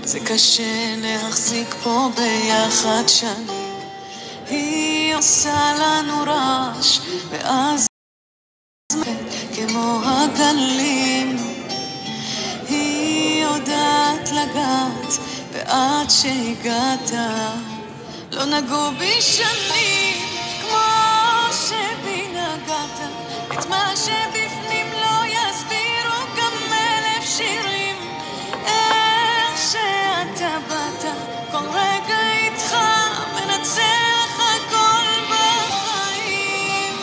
זה קשה להחזיק פה ביחד שנים. היא עושה לנו רעש ואז כמו הגלים. היא יודעת לגעת ועד שהגעת לא נגעו בי שנים כמו שבי נגעת. את מה שבפנים לא יסבירו גם 1000 שירים. איך שאתה באת כל רגע איתך מנצח הכל בחיים.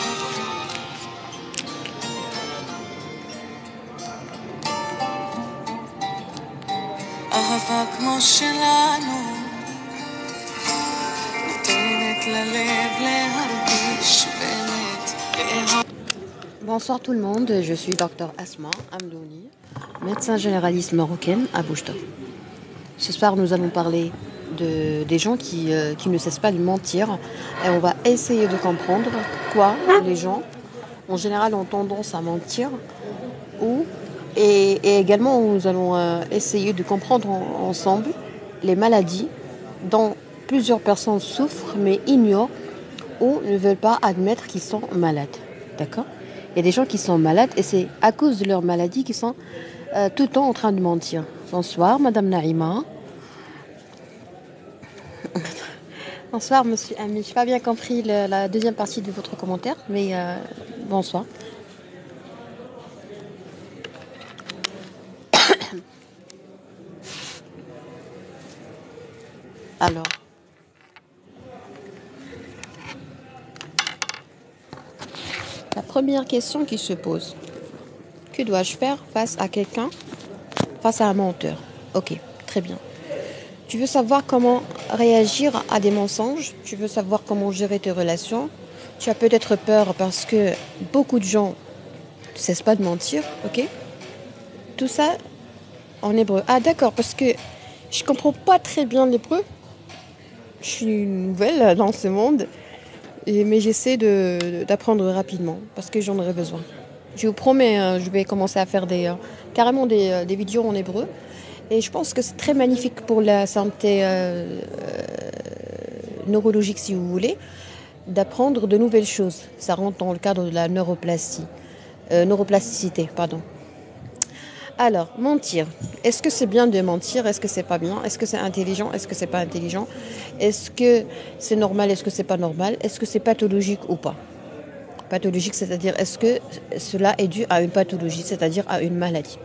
אהבה כמו שלנו נותנת ללב להרגיש באמת. Bonsoir tout le monde, je suis Dr Asma Amdouni, médecin généraliste marocaine à Boujda. Ce soir nous allons parler des gens qui ne cessent pas de mentir et on va essayer de comprendre pourquoi les gens en général ont tendance à mentir et également nous allons essayer de comprendre ensemble les maladies dont plusieurs personnes souffrent mais ignorent ou ne veulent pas admettre qu'ils sont malades. D'accord ? Il y a des gens qui sont malades et c'est à cause de leur maladie qu'ils sont tout le temps en train de mentir. Bonsoir Madame Naïma. Bonsoir Monsieur Ami. Je n'ai pas bien compris la deuxième partie de votre commentaire, mais bonsoir. Alors. La première question qui se pose, que dois-je faire face à quelqu'un, face à un menteur? Ok, très bien. Tu veux savoir comment réagir à des mensonges? Tu veux savoir comment gérer tes relations? Tu as peut-être peur parce que beaucoup de gens ne cessent pas de mentir, ok? Tout ça en hébreu. Ah d'accord, parce que je ne comprends pas très bien l'hébreu. Je suis nouvelle dans ce monde. Mais j'essaie d'apprendre rapidement parce que j'en aurai besoin. Je vous promets, je vais commencer à faire carrément des vidéos en hébreu. Et je pense que c'est très magnifique pour la santé neurologique, si vous voulez, d'apprendre de nouvelles choses. Ça rentre dans le cadre de la neuroplasticité. Alors, mentir. Est-ce que c'est bien de mentir? Est-ce que c'est pas bien? Est-ce que c'est intelligent? Est-ce que c'est pas intelligent? Est-ce que c'est normal? Est-ce que c'est pas normal? Est-ce que c'est pathologique ou pas? Pathologique, c'est-à-dire est-ce que cela est dû à une pathologie, c'est-à-dire à une maladie?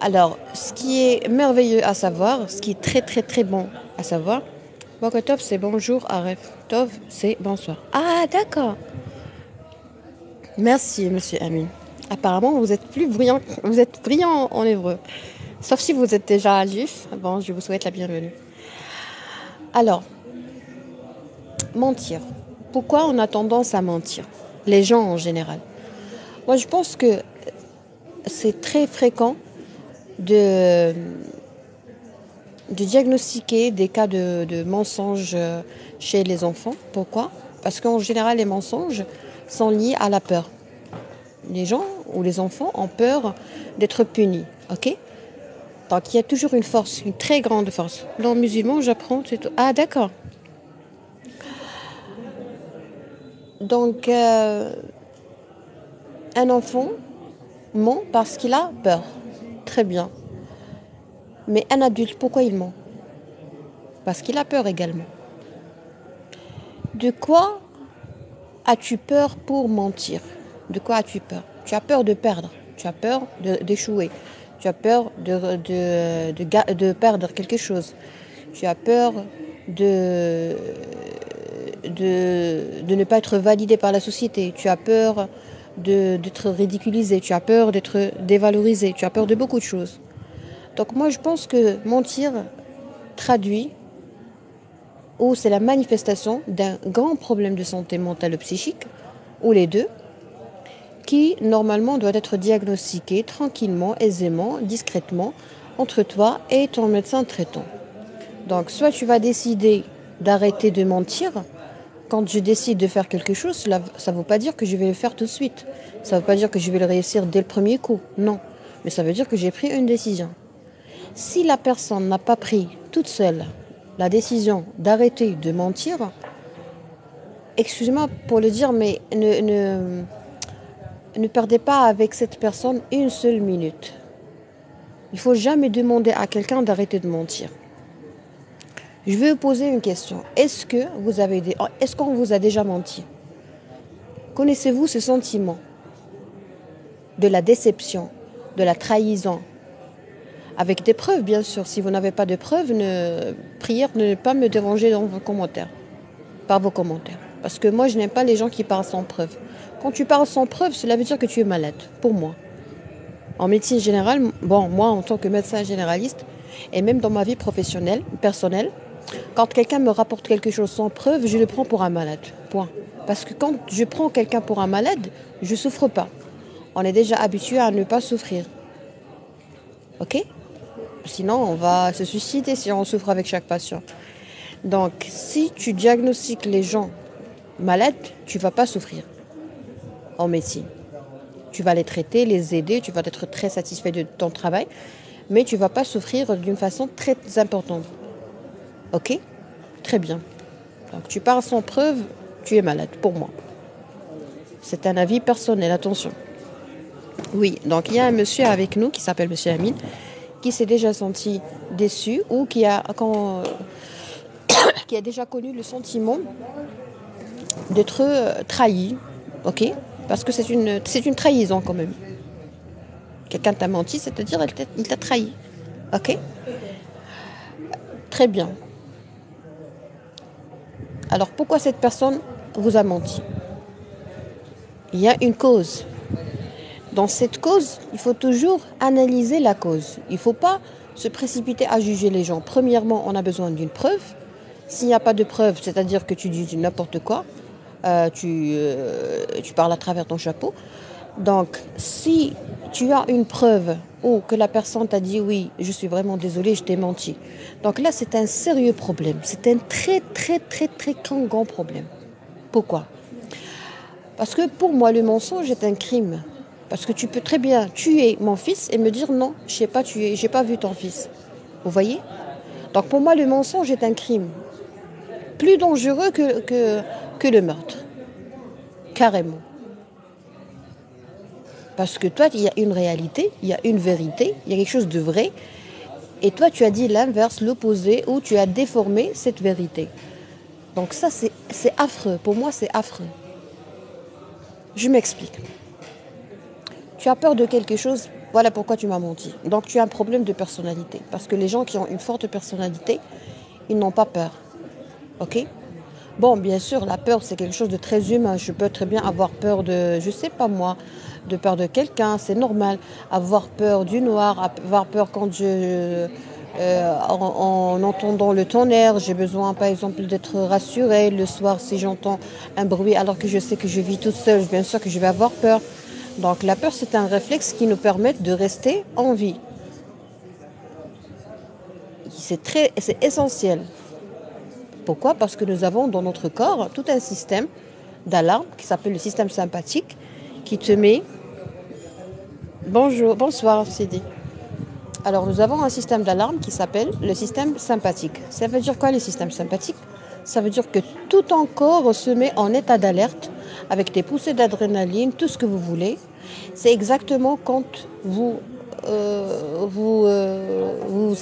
Alors, ce qui est merveilleux à savoir, ce qui est très très très bon à savoir, Bokotov c'est bonjour, Aref Tov c'est bonsoir. Ah d'accord. Merci Monsieur Amin. Apparemment, vous êtes brillant en hébreu. Sauf si vous êtes déjà juif. Bon, je vous souhaite la bienvenue. Alors, mentir. Pourquoi on a tendance à mentir? Les gens en général. Moi, je pense que c'est très fréquent de diagnostiquer des cas de mensonges chez les enfants. Pourquoi? Parce qu'en général, les mensonges sont liés à la peur. Les gens ou les enfants ont peur d'être punis, ok? Donc il y a toujours une force, une très grande force. Dans le musulman, j'apprends, c'est tout. Ah d'accord. Donc un enfant ment parce qu'il a peur. Très bien. Mais un adulte, pourquoi il ment? Parce qu'il a peur également. De quoi as-tu peur pour mentir? De quoi as-tu peur? Tu as peur de perdre, tu as peur d'échouer, tu as peur de perdre quelque chose, tu as peur de ne pas être validé par la société, tu as peur d'être ridiculisé, tu as peur d'être dévalorisé, tu as peur de beaucoup de choses. Donc moi je pense que mentir traduit ou c'est la manifestation d'un grand problème de santé mentale ou psychique, ou les deux, qui normalement doit être diagnostiqué tranquillement, aisément, discrètement, entre toi et ton médecin traitant. Donc soit tu vas décider d'arrêter de mentir. Quand je décide de faire quelque chose, ça ne veut pas dire que je vais le faire tout de suite. Ça ne veut pas dire que je vais le réussir dès le premier coup. Non. Mais ça veut dire que j'ai pris une décision. Si la personne n'a pas pris toute seule la décision d'arrêter de mentir, excusez-moi pour le dire, mais ne perdez pas avec cette personne une seule minute. Il ne faut jamais demander à quelqu'un d'arrêter de mentir. Je vais vous poser une question. Est-ce qu'on vous a déjà menti? Connaissez-vous ce sentiment de la déception, de la trahison? Avec des preuves, bien sûr. Si vous n'avez pas de preuves, prière de ne pas me déranger dans vos commentaires, par vos commentaires. Parce que moi, je n'aime pas les gens qui parlent sans preuve. Quand tu parles sans preuve, cela veut dire que tu es malade, pour moi. En médecine générale, moi, en tant que médecin généraliste, et même dans ma vie professionnelle, personnelle, quand quelqu'un me rapporte quelque chose sans preuve, je le prends pour un malade. Point. Parce que quand je prends quelqu'un pour un malade, je ne souffre pas. On est déjà habitué à ne pas souffrir. Ok? Sinon, on va se suicider si on souffre avec chaque patient. Donc, si tu diagnostiques les gens malades, tu ne vas pas souffrir en médecine. Tu vas les traiter, les aider, tu vas être très satisfait de ton travail, mais tu ne vas pas souffrir d'une façon très importante. Ok? Très bien. Donc, tu parles sans preuve, tu es malade, pour moi. C'est un avis personnel, attention. Oui, donc il y a un monsieur avec nous qui s'appelle monsieur Amine, qui s'est déjà senti déçu ou qui a déjà connu le sentiment d'être trahi, ok? Parce que c'est une trahison quand même. Quelqu'un t'a menti, c'est-à-dire il t'a trahi, ok? Très bien. Alors pourquoi cette personne vous a menti? Il y a une cause. Dans cette cause, il faut toujours analyser la cause. Il ne faut pas se précipiter à juger les gens. Premièrement, on a besoin d'une preuve. S'il n'y a pas de preuve, c'est-à-dire que tu dis n'importe quoi, tu parles à travers ton chapeau. Donc, si tu as une preuve ou que la personne t'a dit oui, je suis vraiment désolée, je t'ai menti. Donc là, c'est un sérieux problème. C'est un très, très, très, très grand problème. Pourquoi? Parce que pour moi, le mensonge est un crime. Parce que tu peux très bien tuer mon fils et me dire non, je n'ai pas tué, je n'ai pas vu ton fils. Vous voyez? Donc pour moi, le mensonge est un crime. Plus dangereux que le meurtre. Carrément. Parce que toi, il y a une réalité, il y a une vérité, il y a quelque chose de vrai. Et toi, tu as dit l'inverse, l'opposé, ou tu as déformé cette vérité. Donc ça, c'est affreux. Pour moi, c'est affreux. Je m'explique. Tu as peur de quelque chose, voilà pourquoi tu m'as menti. Donc tu as un problème de personnalité. Parce que les gens qui ont une forte personnalité, ils n'ont pas peur. Ok? Bon, bien sûr, la peur, c'est quelque chose de très humain. Je peux très bien avoir peur de, je sais pas moi, de peur de quelqu'un, c'est normal. Avoir peur du noir, avoir peur quand en entendant le tonnerre, j'ai besoin par exemple d'être rassurée. Le soir, si j'entends un bruit alors que je sais que je vis toute seule, bien sûr que je vais avoir peur. Donc la peur, c'est un réflexe qui nous permet de rester en vie. C'est essentiel. Pourquoi? Parce que nous avons dans notre corps tout un système d'alarme qui s'appelle le système sympathique qui te met... Bonsoir Sidi. Alors nous avons un système d'alarme qui s'appelle le système sympathique. Ça veut dire quoi le système sympathique? Ça veut dire que tout ton corps se met en état d'alerte avec des poussées d'adrénaline, tout ce que vous voulez. C'est exactement quand vous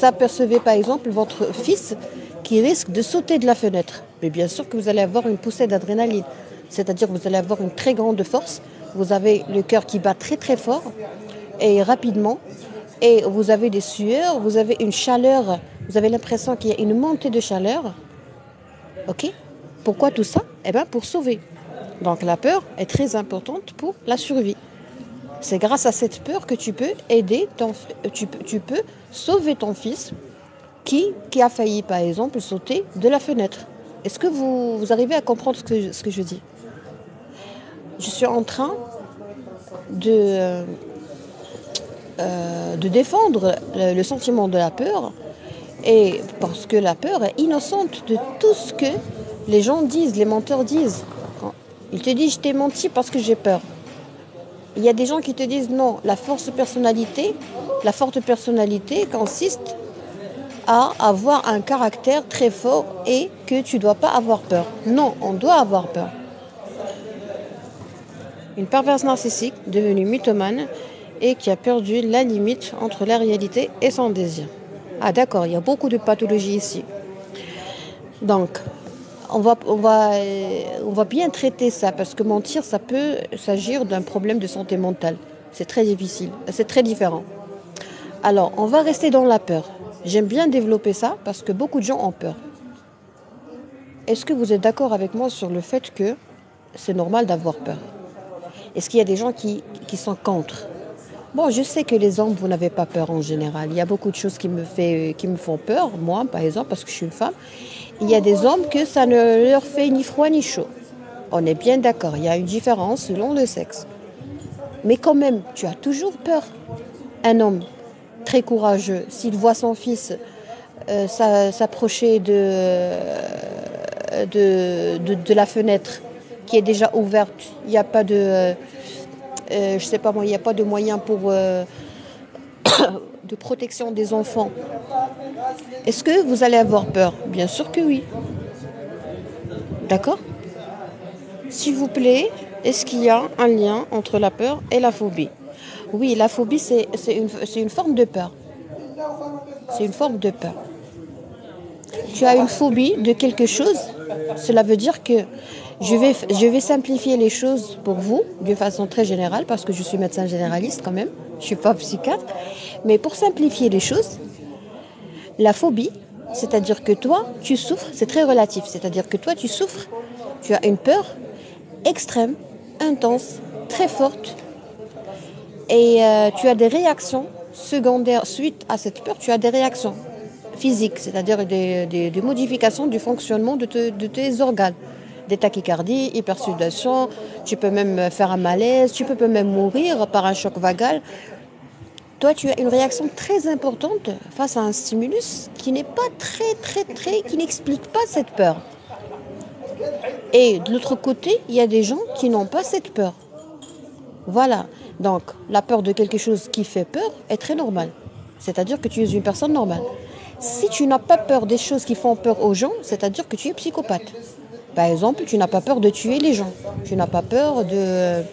apercevez par exemple votre fils qui risque de sauter de la fenêtre. Mais bien sûr que vous allez avoir une poussée d'adrénaline. C'est-à-dire que vous allez avoir une très grande force. Vous avez le cœur qui bat très très fort et rapidement. Et vous avez des sueurs, vous avez une chaleur. Vous avez l'impression qu'il y a une montée de chaleur. Ok? Pourquoi tout ça? Eh bien pour sauver. Donc la peur est très importante pour la survie. C'est grâce à cette peur que tu peux aider, tu peux sauver ton fils qui a failli, par exemple, sauter de la fenêtre. Est-ce que vous arrivez à comprendre ce que je dis? Je suis en train de défendre le sentiment de la peur, et parce que la peur est innocente de tout ce que les gens disent, les menteurs disent. Ils te disent « je t'ai menti parce que j'ai peur ». Il y a des gens qui te disent non, la forte personnalité consiste à avoir un caractère très fort et que tu ne dois pas avoir peur. Non, on doit avoir peur. Une perverse narcissique devenue mythomane et qui a perdu la limite entre la réalité et son désir. Ah d'accord, il y a beaucoup de pathologies ici. Donc, on va bien traiter ça parce que mentir, ça peut s'agir d'un problème de santé mentale. C'est très difficile, c'est très différent. Alors, on va rester dans la peur. J'aime bien développer ça parce que beaucoup de gens ont peur. Est-ce que vous êtes d'accord avec moi sur le fait que c'est normal d'avoir peur? Est-ce qu'il y a des gens qui sont contre? Bon, je sais que les hommes, vous n'avez pas peur en général. Il y a beaucoup de choses qui me font peur, moi, par exemple, parce que je suis une femme. Il y a des hommes que ça ne leur fait ni froid ni chaud. On est bien d'accord, il y a une différence selon le sexe. Mais quand même, tu as toujours peur. Un homme très courageux, s'il voit son fils s'approcher de la fenêtre qui est déjà ouverte, il n'y a pas de... je sais pas moi, il n'y a pas de moyen pour de protection des enfants. Est-ce que vous allez avoir peur? Bien sûr que oui. D'accord? S'il vous plaît, est-ce qu'il y a un lien entre la peur et la phobie? Oui, la phobie, c'est une forme de peur. C'est une forme de peur. Tu as une phobie de quelque chose, cela veut dire que je vais simplifier les choses pour vous de façon très générale parce que je suis médecin généraliste quand même, je ne suis pas psychiatre. Mais pour simplifier les choses, la phobie, c'est-à-dire que toi, tu souffres, c'est très relatif, c'est-à-dire que toi, tu souffres, tu as une peur extrême, intense, très forte et tu as des réactions secondaires suite à cette peur, tu as des réactions physiques, c'est-à-dire des modifications du fonctionnement de tes organes. Des tachycardies, hypersudation, tu peux même faire un malaise, tu peux même mourir par un choc vagal. Toi, tu as une réaction très importante face à un stimulus qui n'est pas qui n'explique pas cette peur. Et de l'autre côté, il y a des gens qui n'ont pas cette peur. Voilà. Donc, la peur de quelque chose qui fait peur est très normale. C'est-à-dire que tu es une personne normale. Si tu n'as pas peur des choses qui font peur aux gens, c'est-à-dire que tu es psychopathe. Par exemple, tu n'as pas peur de tuer les gens. Tu n'as pas peur de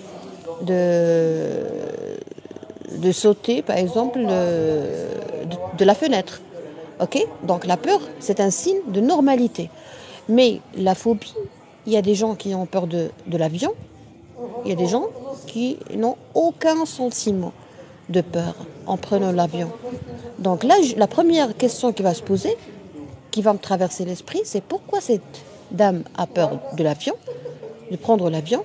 sauter, par exemple, de la fenêtre. Ok? Donc la peur, c'est un signe de normalité. Mais la phobie, il y a des gens qui ont peur de l'avion. Il y a des gens qui n'ont aucun sentiment de peur en prenant l'avion. Donc là, la première question qui va se poser, qui va me traverser l'esprit, c'est pourquoi cette dame a peur de l'avion, de prendre l'avion.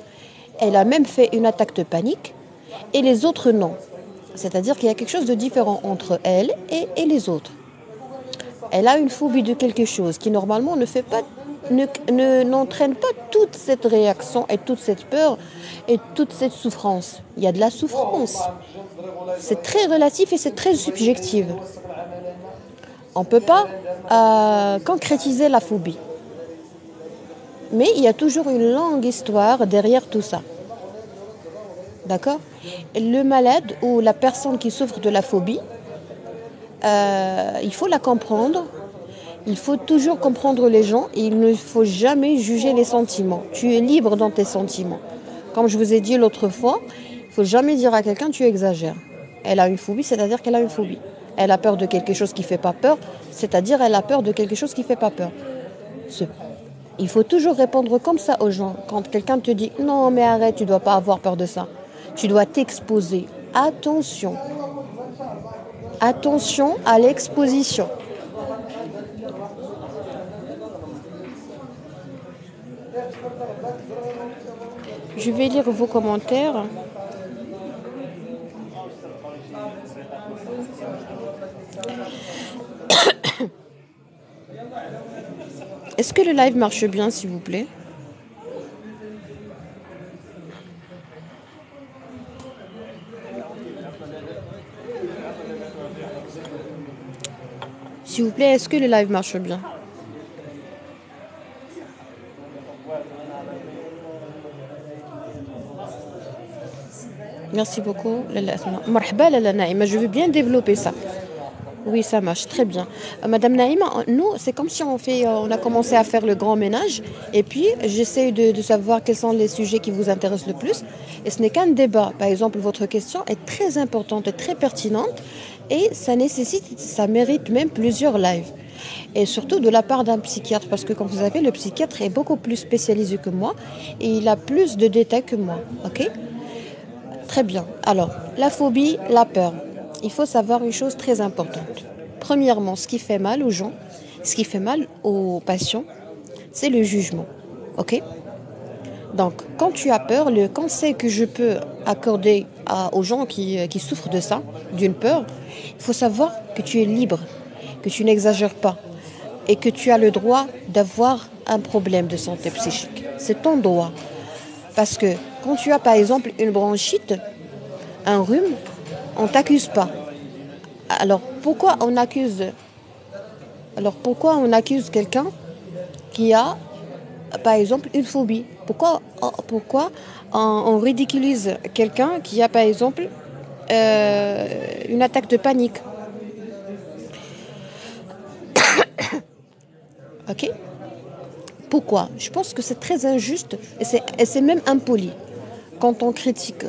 Elle a même fait une attaque de panique et les autres non. C'est-à-dire qu'il y a quelque chose de différent entre elle et les autres. Elle a une phobie de quelque chose qui normalement n'entraîne pas toute cette réaction et toute cette peur et toute cette souffrance. Il y a de la souffrance. C'est très relatif et c'est très subjectif. On ne peut pas concrétiser la phobie. Mais il y a toujours une longue histoire derrière tout ça. D'accord? Le malade ou la personne qui souffre de la phobie, il faut la comprendre. Il faut toujours comprendre les gens et il ne faut jamais juger les sentiments. Tu es libre dans tes sentiments. Comme je vous ai dit l'autre fois, il ne faut jamais dire à quelqu'un tu exagères. Elle a une phobie, c'est-à-dire qu'elle a une phobie. Elle a peur de quelque chose qui ne fait pas peur, c'est-à-dire elle a peur de quelque chose qui ne fait pas peur. Il faut toujours répondre comme ça aux gens. Quand quelqu'un te dit « Non, mais arrête, tu ne dois pas avoir peur de ça », tu dois t'exposer. Attention. Attention à l'exposition. Je vais lire vos commentaires. Est-ce que le live marche bien, s'il vous plaît? S'il vous plaît, est-ce que le live marche bien? Merci beaucoup. Marhaba, Lala Naïma, je veux bien développer ça. Oui, ça marche très bien. Madame Naïma, nous, c'est comme si on a commencé à faire le grand ménage et puis j'essaie de savoir quels sont les sujets qui vous intéressent le plus. Et ce n'est qu'un débat. Par exemple, votre question est très importante et très pertinente et ça mérite même plusieurs lives. Et surtout de la part d'un psychiatre, parce que comme vous savez, le psychiatre est beaucoup plus spécialisé que moi et il a plus de détails que moi. Ok? Très bien. Alors, la phobie, la peur. Il faut savoir une chose très importante. Premièrement, ce qui fait mal aux gens, ce qui fait mal aux patients, c'est le jugement. Ok? Donc, quand tu as peur, le conseil que je peux accorder aux gens qui souffrent de ça, d'une peur, il faut savoir que tu es libre, que tu n'exagères pas et que tu as le droit d'avoir un problème de santé psychique. C'est ton droit. Parce que quand tu as par exemple une bronchite, un rhume, on ne t'accuse pas. Alors pourquoi on accuse quelqu'un qui a par exemple une phobie? Pourquoi on ridiculise quelqu'un qui a par exemple une attaque de panique? Ok? Pourquoi? Je pense que c'est très injuste et c'est même impoli. Quand on critique,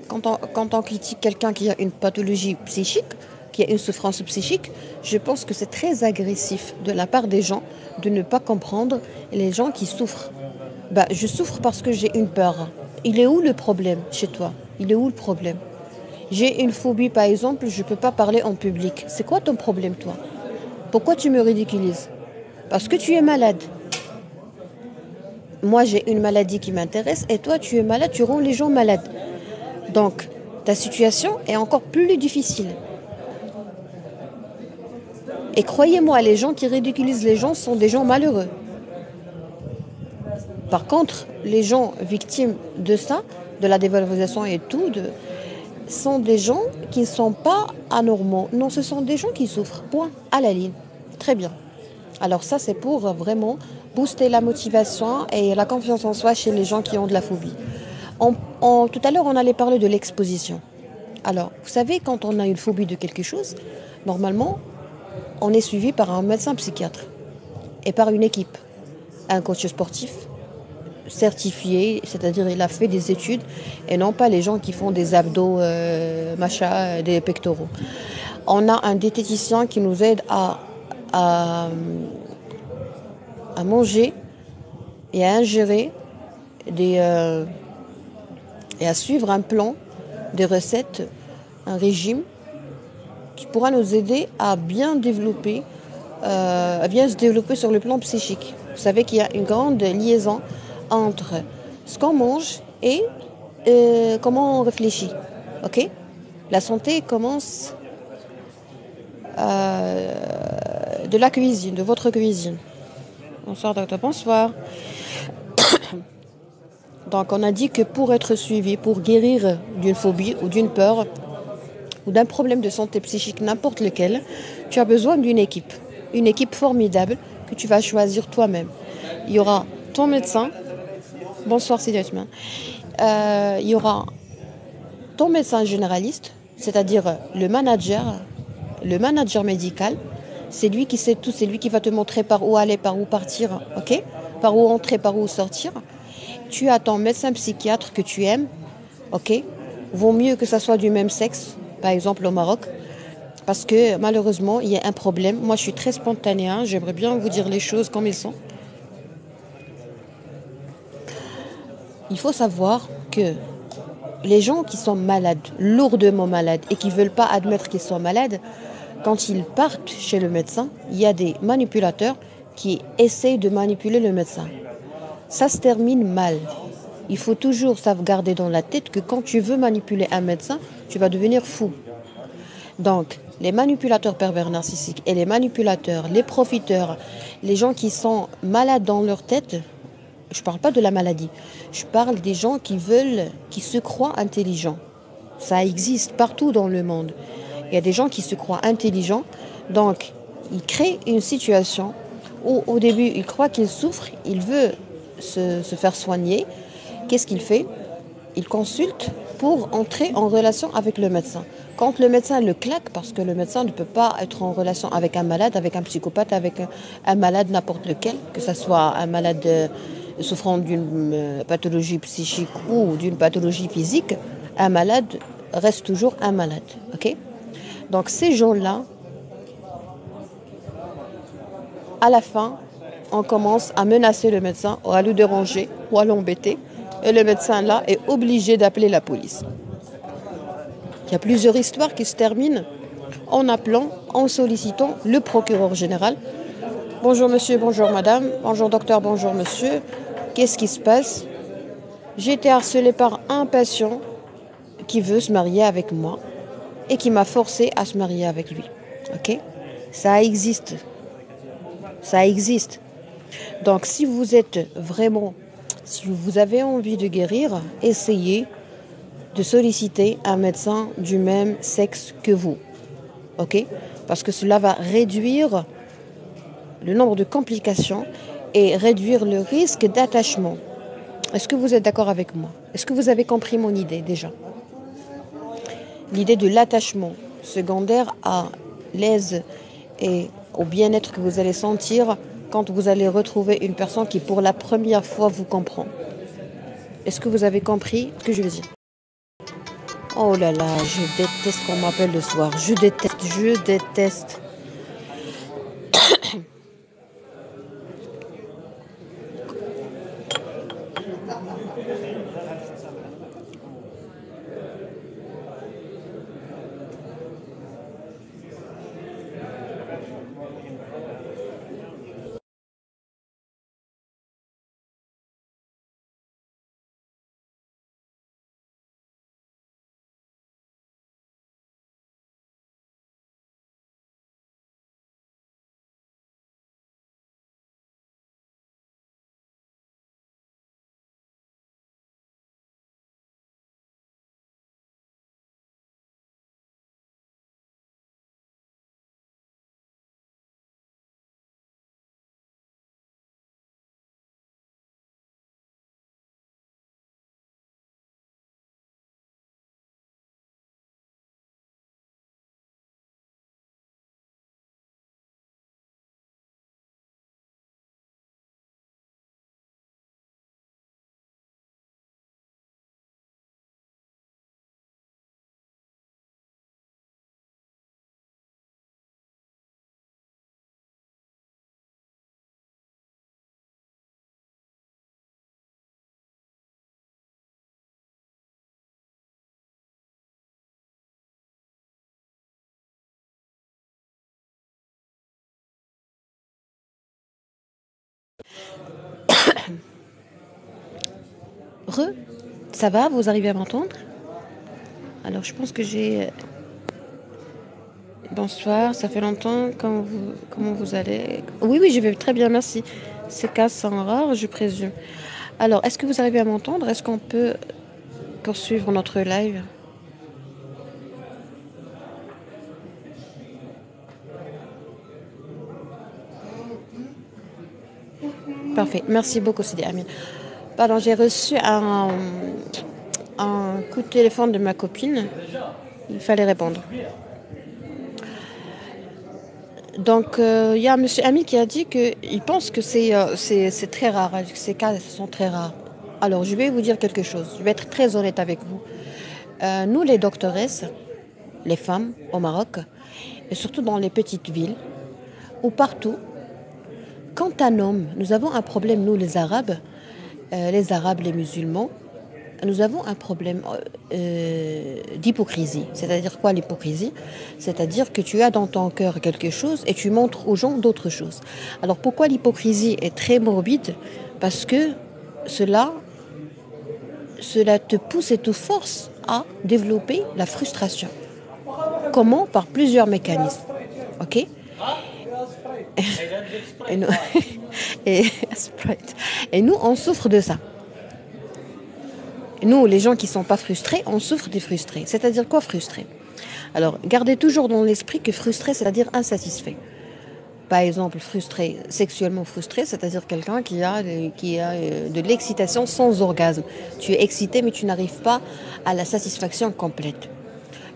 quand on critique quelqu'un qui a une pathologie psychique, qui a une souffrance psychique, je pense que c'est très agressif de la part des gens de ne pas comprendre les gens qui souffrent. Bah, je souffre parce que j'ai une peur. Il est où le problème chez toi? Il est où le problème? J'ai une phobie, par exemple, je ne peux pas parler en public. C'est quoi ton problème, toi? Pourquoi tu me ridiculises? Parce que tu es malade. Moi, j'ai une maladie qui m'intéresse et toi, tu es malade, tu rends les gens malades. Donc, ta situation est encore plus difficile. Et croyez-moi, les gens qui ridiculisent les gens sont des gens malheureux. Par contre, les gens victimes de ça, de la dévalorisation et tout, sont des gens qui ne sont pas anormaux. Non, ce sont des gens qui souffrent. Point. À la ligne. Très bien. Alors ça, c'est pour vraiment booster la motivation et la confiance en soi chez les gens qui ont de la phobie. Tout à l'heure, on allait parler de l'exposition. Alors, vous savez, quand on a une phobie de quelque chose, normalement, on est suivi par un médecin psychiatre et par une équipe, un coach sportif certifié, c'est-à-dire il a fait des études et non pas les gens qui font des abdos, des pectoraux. On a un diététicien qui nous aide à manger et à ingérer et à suivre un plan, des recettes, un régime qui pourra nous aider à bien se développer sur le plan psychique. Vous savez qu'il y a une grande liaison entre ce qu'on mange et comment on réfléchit. Ok? La santé commence de la cuisine, de votre cuisine. Bonsoir docteur, bonsoir. Donc on a dit que pour être suivi, pour guérir d'une phobie ou d'une peur ou d'un problème de santé psychique, n'importe lequel, tu as besoin d'une équipe. Une équipe formidable que tu vas choisir toi-même. Il y aura ton médecin. Bonsoir Sidi Othman. Il y aura ton médecin généraliste, c'est-à-dire le manager médical. C'est lui qui sait tout, c'est lui qui va te montrer par où aller, par où partir, ok? Par où entrer, par où sortir. Tu as ton médecin psychiatre que tu aimes, ok? Vaut mieux que ça soit du même sexe, par exemple au Maroc, parce que malheureusement, il y a un problème. Moi, je suis très spontanée, hein, j'aimerais bien vous dire les choses comme elles sont. Il faut savoir que les gens qui sont malades, lourdement malades, et qui ne veulent pas admettre qu'ils sont malades, quand ils partent chez le médecin, il y a des manipulateurs qui essayent de manipuler le médecin. Ça se termine mal. Il faut toujours sauvegarder dans la tête que quand tu veux manipuler un médecin, tu vas devenir fou. Donc, les manipulateurs pervers narcissiques et les manipulateurs, les profiteurs, les gens qui sont malades dans leur tête, je ne parle pas de la maladie, je parle des gens qui se croient intelligents. Ça existe partout dans le monde. Il y a des gens qui se croient intelligents, donc ils créent une situation où au début il croit qu'il souffre, il veut se faire soigner. Qu'est-ce qu'il fait? Il consulte pour entrer en relation avec le médecin. Quand le médecin le claque, parce que le médecin ne peut pas être en relation avec un malade, avec un psychopathe, avec un malade n'importe lequel, que ce soit un malade souffrant d'une pathologie psychique ou d'une pathologie physique, un malade reste toujours un malade. Ok? Donc ces gens-là, à la fin, on commence à menacer le médecin ou à le déranger ou à l'embêter. Et le médecin là est obligé d'appeler la police. Il y a plusieurs histoires qui se terminent en appelant, en sollicitant le procureur général. Bonjour monsieur, bonjour madame, bonjour docteur, bonjour monsieur. Qu'est-ce qui se passe? J'ai été harcelée par un patient qui veut se marier avec moi et qui m'a forcé à se marier avec lui. Ok? Ça existe. Ça existe. Donc si vous êtes vraiment, si vous avez envie de guérir, essayez de solliciter un médecin du même sexe que vous. Ok? Parce que cela va réduire le nombre de complications et réduire le risque d'attachement. Est-ce que vous êtes d'accord avec moi? Est-ce que vous avez compris mon idée déjà? L'idée de l'attachement secondaire à l'aise et au bien-être que vous allez sentir quand vous allez retrouver une personne qui pour la première fois vous comprend. Est-ce que vous avez compris ce que je veux dire? Oh là là, je déteste qu'on m'appelle le soir. Je déteste. Ça va? Vous arrivez à m'entendre? Alors je pense que j'ai... Bonsoir, ça fait longtemps. Comment vous allez? Oui, oui, je vais très bien, merci. Ces cas sont rares, je présume. Alors, est-ce que vous arrivez à m'entendre? Est-ce qu'on peut poursuivre notre live? Parfait, merci beaucoup, Sidi Amin. Pardon, j'ai reçu un coup de téléphone de ma copine. Il fallait répondre. Donc, il y a M. Ami qui a dit qu'il pense que c'est très rare, que ces cas sont très rares. Alors, je vais vous dire quelque chose. Je vais être très honnête avec vous. Nous, les doctoresses, les femmes au Maroc, et surtout dans les petites villes, ou partout, quand un homme, nous avons un problème, nous les Arabes, les musulmans, nous avons un problème d'hypocrisie. C'est-à-dire quoi l'hypocrisie? C'est-à-dire que tu as dans ton cœur quelque chose et tu montres aux gens d'autres choses. Alors pourquoi l'hypocrisie est très morbide? Parce que cela te pousse et te force à développer la frustration. Comment? Par plusieurs mécanismes. Ok? et, nous, et nous, on souffre de ça. Nous, les gens qui ne sont pas frustrés, on souffre des frustrés. C'est-à-dire quoi frustré? Alors, gardez toujours dans l'esprit que frustré, c'est-à-dire insatisfait. Par exemple, frustré, sexuellement frustré, c'est-à-dire quelqu'un qui a de l'excitation sans orgasme. Tu es excité, mais tu n'arrives pas à la satisfaction complète.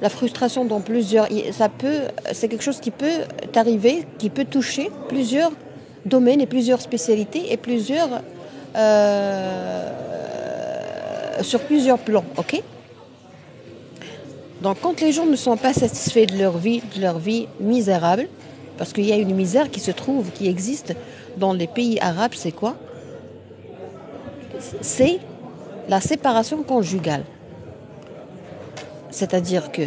la frustration dans plusieurs... C'est quelque chose qui peut t'arriver, qui peut toucher plusieurs domaines et plusieurs spécialités et sur plusieurs plans, ok? Donc quand les gens ne sont pas satisfaits de leur vie misérable, parce qu'il y a une misère qui existe dans les pays arabes, c'est quoi? C'est la séparation conjugale. C'est-à-dire que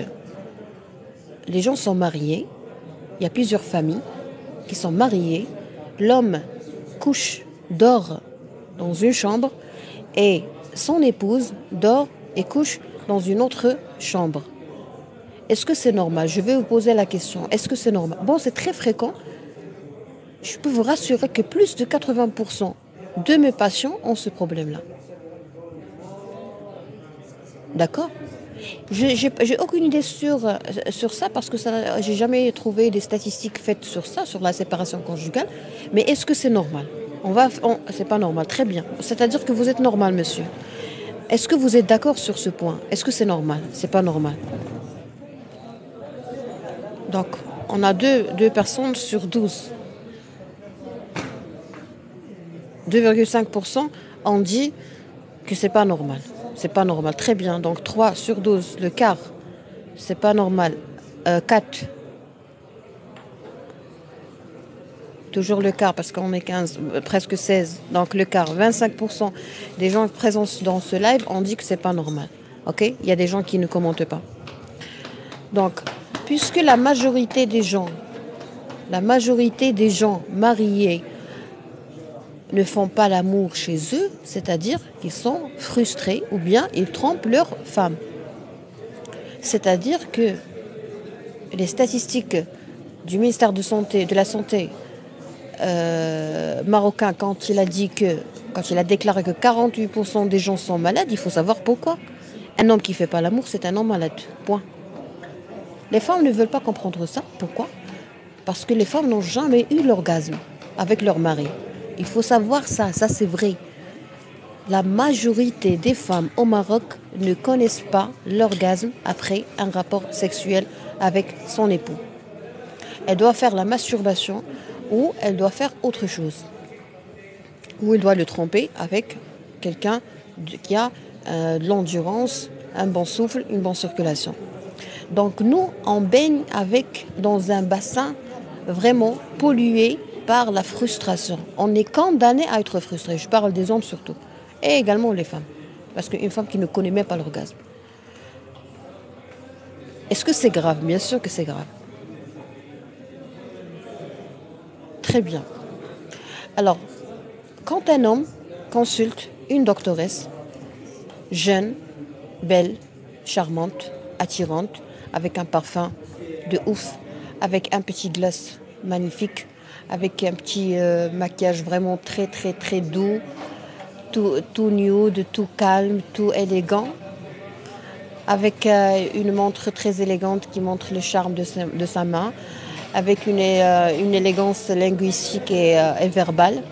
les gens sont mariés, il y a plusieurs familles qui sont mariées, l'homme dort dans une chambre et son épouse dort et couche dans une autre chambre. Est-ce que c'est normal? Je vais vous poser la question. Est-ce que c'est normal? Bon, c'est très fréquent. Je peux vous rassurer que plus de 80% de mes patients ont ce problème-là. D'accord? J'ai aucune idée sur ça parce que j'ai jamais trouvé des statistiques faites sur ça, sur la séparation conjugale. Mais est-ce que c'est normal? C'est pas normal. Très bien. C'est-à-dire que vous êtes normal, monsieur. Est-ce que vous êtes d'accord sur ce point? Est-ce que c'est normal? C'est pas normal. Donc, on a deux personnes sur 12. 2,5% ont dit que c'est pas normal. C'est pas normal. Très bien. Donc, 3 sur 12, le quart, c'est pas normal. 4. Toujours le quart parce qu'on est 15, presque 16. Donc, le quart, 25% des gens présents dans ce live ont dit que c'est pas normal. Ok? Il y a des gens qui ne commentent pas. Donc, puisque la majorité des gens mariés ne font pas l'amour chez eux, c'est-à-dire qu'ils sont frustrés ou bien ils trompent leur femme. C'est-à-dire que les statistiques du ministère de la Santé marocain, quand il a déclaré que 48% des gens sont malades, il faut savoir pourquoi. Un homme qui ne fait pas l'amour, c'est un homme malade. Point. Les femmes ne veulent pas comprendre ça. Pourquoi? Parce que les femmes n'ont jamais eu l'orgasme avec leur mari. Il faut savoir ça c'est vrai. La majorité des femmes au Maroc ne connaissent pas l'orgasme après un rapport sexuel avec son époux. Elle doit faire la masturbation ou elle doit faire autre chose. Ou elle doit le tromper avec quelqu'un qui a de l'endurance, un bon souffle, une bonne circulation. Donc nous, on baigne dans un bassin vraiment pollué par la frustration. On est condamné à être frustré. Je parle des hommes surtout. Et également les femmes. Parce qu'une femme qui ne connaît même pas l'orgasme. Est-ce que c'est grave? Bien sûr que c'est grave. Très bien. Alors, quand un homme consulte une doctoresse, jeune, belle, charmante, attirante, avec un parfum de ouf, avec un petit glace magnifique, avec un petit maquillage vraiment très très très doux, tout nude, tout calme, tout élégant, avec une montre très élégante qui montre le charme de sa main, avec une élégance linguistique et verbale.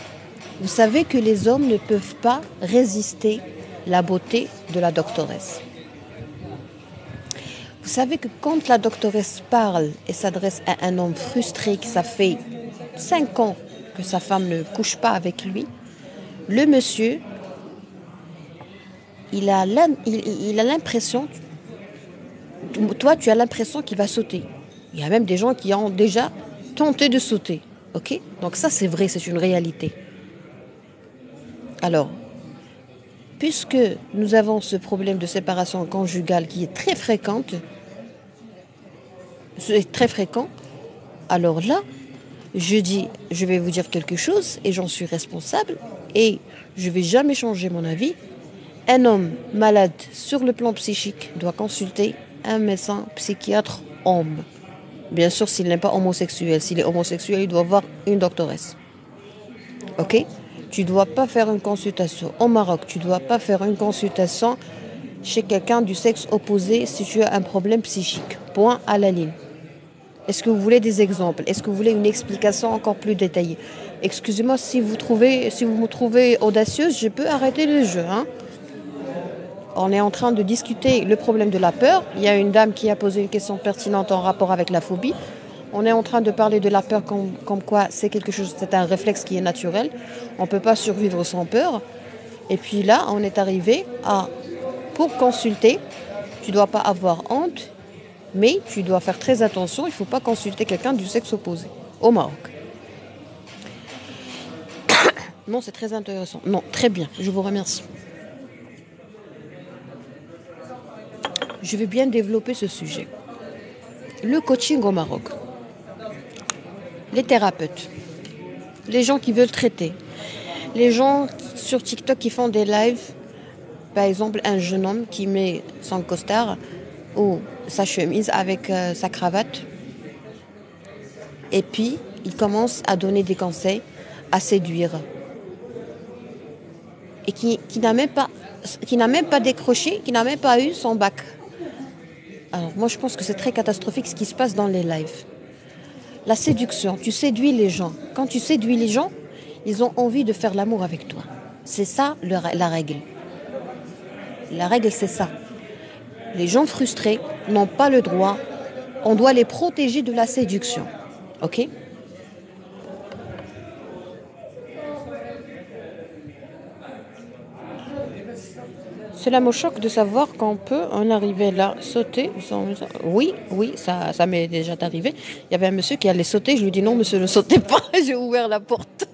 Vous savez que les hommes ne peuvent pas résister la beauté de la doctoresse. Vous savez que quand la doctoresse parle et s'adresse à un homme frustré, que ça fait 5 ans que sa femme ne couche pas avec lui, le monsieur, il a l'impression, toi tu as l'impression qu'il va sauter. Il y a même des gens qui ont déjà tenté de sauter. Ok? Donc ça c'est vrai, c'est une réalité. Alors, puisque nous avons ce problème de séparation conjugale qui est très fréquent, alors là, je vais vous dire quelque chose et j'en suis responsable et je ne vais jamais changer mon avis. Un homme malade sur le plan psychique doit consulter un médecin psychiatre homme. Bien sûr, s'il n'est pas homosexuel. S'il est homosexuel, il doit voir une doctoresse. Ok? Tu ne dois pas faire une consultation au Maroc. Tu ne dois pas faire une consultation chez quelqu'un du sexe opposé si tu as un problème psychique. Point à la ligne. Est-ce que vous voulez des exemples? Est-ce que vous voulez une explication encore plus détaillée? Excusez-moi, si vous me trouvez audacieuse, je peux arrêter le jeu. Hein? On est en train de discuter le problème de la peur. Il y a une dame qui a posé une question pertinente en rapport avec la phobie. On est en train de parler de la peur comme quoi c'est quelque chose, c'est un réflexe qui est naturel. On ne peut pas survivre sans peur. Et puis là, on est arrivé pour consulter, tu ne dois pas avoir honte, mais tu dois faire très attention. Il ne faut pas consulter quelqu'un du sexe opposé au Maroc. Non, c'est très intéressant. Non, très bien, je vous remercie. Je vais bien développer ce sujet. Le coaching au Maroc. Les thérapeutes. Les gens qui veulent traiter. Les gens sur TikTok qui font des lives. Par exemple, un jeune homme qui met son costard ou sa chemise avec sa cravate. Et puis, il commence à donner des conseils, à séduire. Et qui n'a même pas décroché, qui n'a même pas eu son bac. Alors moi je pense que c'est très catastrophique ce qui se passe dans les lives. La séduction, tu séduis les gens. Quand tu séduis les gens, ils ont envie de faire l'amour avec toi. C'est ça la règle. La règle c'est ça. Les gens frustrés n'ont pas le droit, on doit les protéger de la séduction. Ok ? Cela me choque de savoir qu'on peut en arriver là, sauter. Oui, ça m'est déjà arrivé. Il y avait un monsieur qui allait sauter. Je lui dis non, monsieur, ne sautez pas. J'ai ouvert la porte.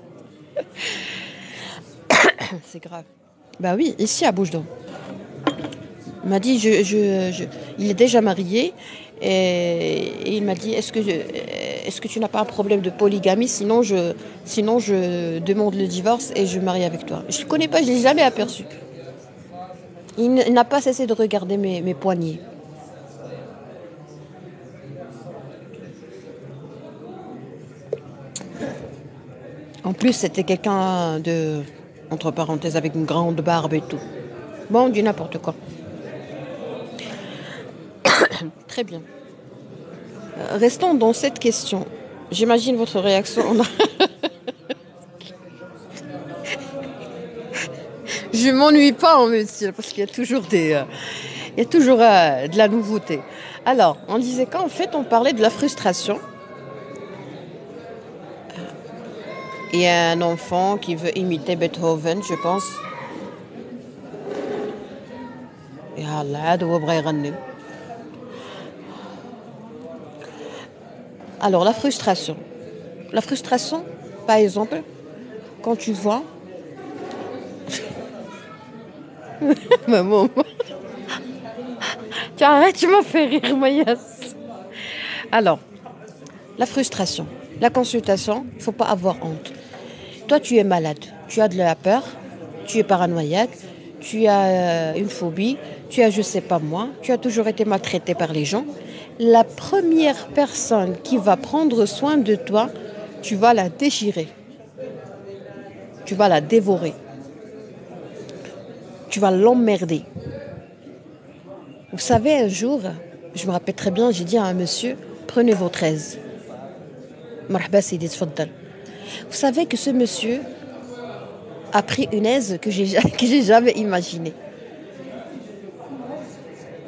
C'est grave. Bah oui, ici à Bouchedon. Il m'a dit, il est déjà marié. Et il m'a dit, est-ce que tu n'as pas un problème de polygamie? Sinon, je demande le divorce et je marie avec toi. Je ne le connais pas, je ne l'ai jamais aperçu. Il n'a pas cessé de regarder mes poignets. En plus, c'était quelqu'un de, entre parenthèses, avec une grande barbe et tout. Bon, on dit n'importe quoi. Très bien. Restons dans cette question. J'imagine votre réaction. Je m'ennuie pas en monsieur, parce qu'il y a toujours de la nouveauté. Alors, on disait qu'en fait, on parlait de la frustration. Il y a un enfant qui veut imiter Beethoven, je pense. Et alors, la frustration. La frustration, par exemple, quand tu vois... Maman, tu m'as fait rire, Mayas. Alors, la frustration, la consultation, il ne faut pas avoir honte. Toi, tu es malade, tu as de la peur, tu es paranoïaque, tu as une phobie, tu as je sais pas moi, tu as toujours été maltraité par les gens. La première personne qui va prendre soin de toi, tu vas la déchirer. Tu vas la dévorer. Tu vas l'emmerder. Vous savez, un jour, je me rappelle très bien, j'ai dit à un monsieur, prenez votre aise. Marhaba Sidi, tfaddal. Vous savez que ce monsieur a pris une aise que j'ai jamais imaginée.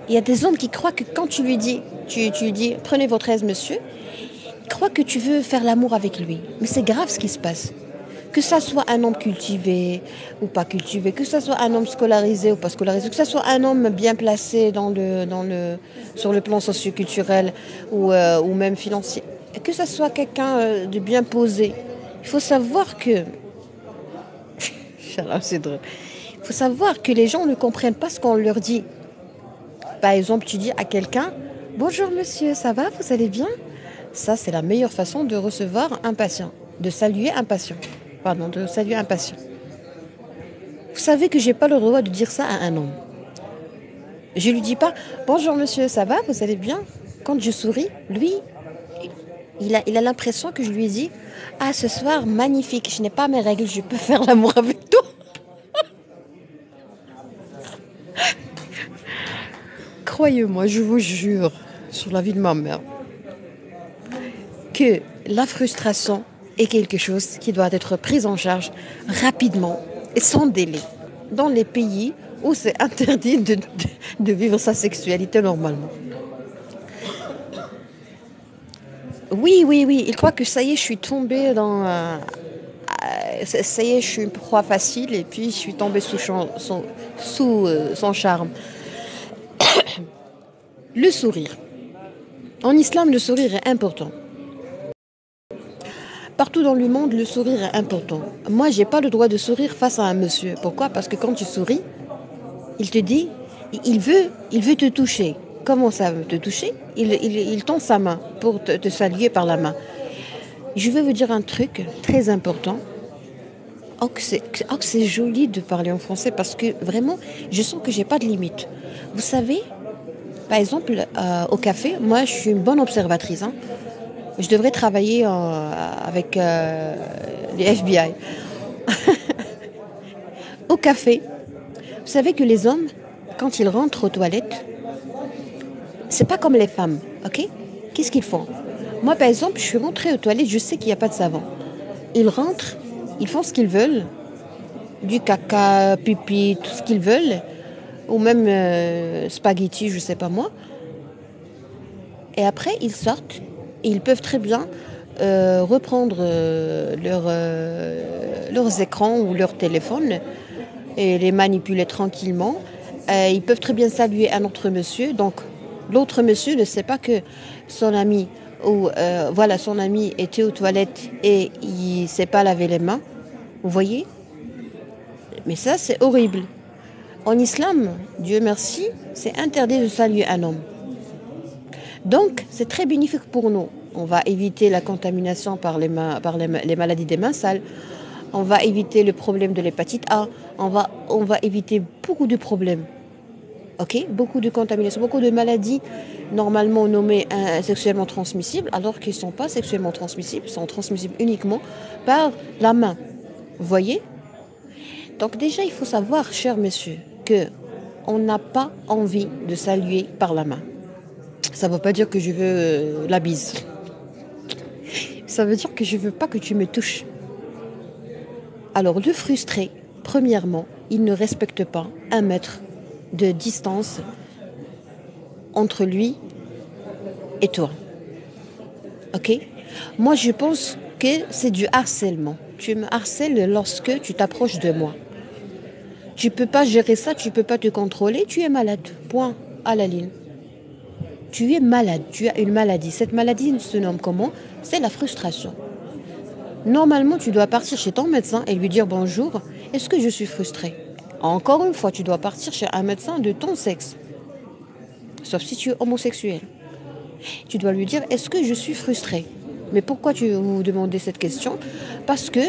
Il y a des hommes qui croient que quand tu lui dis, tu dis, prenez votre aise, monsieur, ils croient que tu veux faire l'amour avec lui. Mais c'est grave ce qui se passe. Que ça soit un homme cultivé ou pas cultivé, que ça soit un homme scolarisé ou pas scolarisé, que ça soit un homme bien placé sur le plan socioculturel ou même financier, que ça soit quelqu'un de bien posé. Il faut savoir que... c'est drôle. Il faut savoir que les gens ne comprennent pas ce qu'on leur dit. Par exemple, tu dis à quelqu'un, bonjour monsieur, ça va, vous allez bien? Ça, c'est la meilleure façon de recevoir un patient, de saluer un patient. De saluer un patient. Vous savez que j'ai pas le droit de dire ça à un homme. Je lui dis pas bonjour monsieur, ça va, vous allez bien? Quand je souris, lui, il a l'impression que je lui ai dit ah ce soir magnifique, je n'ai pas mes règles, je peux faire l'amour avec toi. Croyez-moi, je vous jure sur la vie de ma mère que la frustration est quelque chose qui doit être pris en charge rapidement et sans délai dans les pays où c'est interdit de vivre sa sexualité normalement. Oui, oui, oui, il croit que ça y est, je suis tombée dans... ça y est, je suis une proie facile et puis je suis tombée sous son charme. Le sourire. En islam, le sourire est important. Partout dans le monde, le sourire est important. Moi, j'ai pas le droit de sourire face à un monsieur. Pourquoi? Parce que quand tu souris, il te dit, il veut te toucher. Comment ça veut te toucher? Il tend sa main pour te saluer par la main. Je vais vous dire un truc très important. Oh, que c'est joli de parler en français parce que vraiment, je sens que j'ai pas de limite. Vous savez, par exemple, au café, moi, je suis une bonne observatrice. Hein. Je devrais travailler avec les FBI. Au café, vous savez que les hommes, quand ils rentrent aux toilettes, c'est pas comme les femmes, ok? Qu'est-ce qu'ils font? Moi, par exemple, je suis rentrée aux toilettes, je sais qu'il n'y a pas de savon. Ils rentrent, ils font ce qu'ils veulent, du caca, pipi, tout ce qu'ils veulent, ou même spaghetti, je sais pas moi. Et après, ils sortent, et ils peuvent très bien reprendre leurs écrans ou leur téléphone et les manipuler tranquillement. Ils peuvent très bien saluer un autre monsieur. Donc, l'autre monsieur ne sait pas que son ami son ami était aux toilettes et il ne s'est pas lavé les mains. Vous voyez? Mais ça, c'est horrible. En islam, Dieu merci, c'est interdit de saluer un homme. Donc, c'est très bénéfique pour nous. On va éviter la contamination par les maladies des mains sales. On va éviter le problème de l'hépatite A. On va éviter beaucoup de problèmes. Ok, beaucoup de contamination, beaucoup de maladies normalement nommées sexuellement transmissibles, alors qu'ils ne sont pas sexuellement transmissibles, ils sont transmissibles uniquement par la main. Vous voyez? Donc déjà, il faut savoir, chers messieurs, qu'on n'a pas envie de saluer par la main. Ça ne veut pas dire que je veux la bise. Ça veut dire que je ne veux pas que tu me touches. Alors, le frustré, premièrement, il ne respecte pas 1 mètre de distance entre lui et toi. Ok? Moi, je pense que c'est du harcèlement. Tu me harcèles lorsque tu t'approches de moi. Tu ne peux pas gérer ça, tu ne peux pas te contrôler, tu es malade. Point à la ligne. Tu es malade, tu as une maladie. Cette maladie se nomme comment? C'est la frustration. Normalement, tu dois partir chez ton médecin et lui dire bonjour, est-ce que je suis frustrée? Encore une fois, tu dois partir chez un médecin de ton sexe. Sauf si tu es homosexuel. Tu dois lui dire, est-ce que je suis frustrée? Mais pourquoi vous demandez cette question? Parce que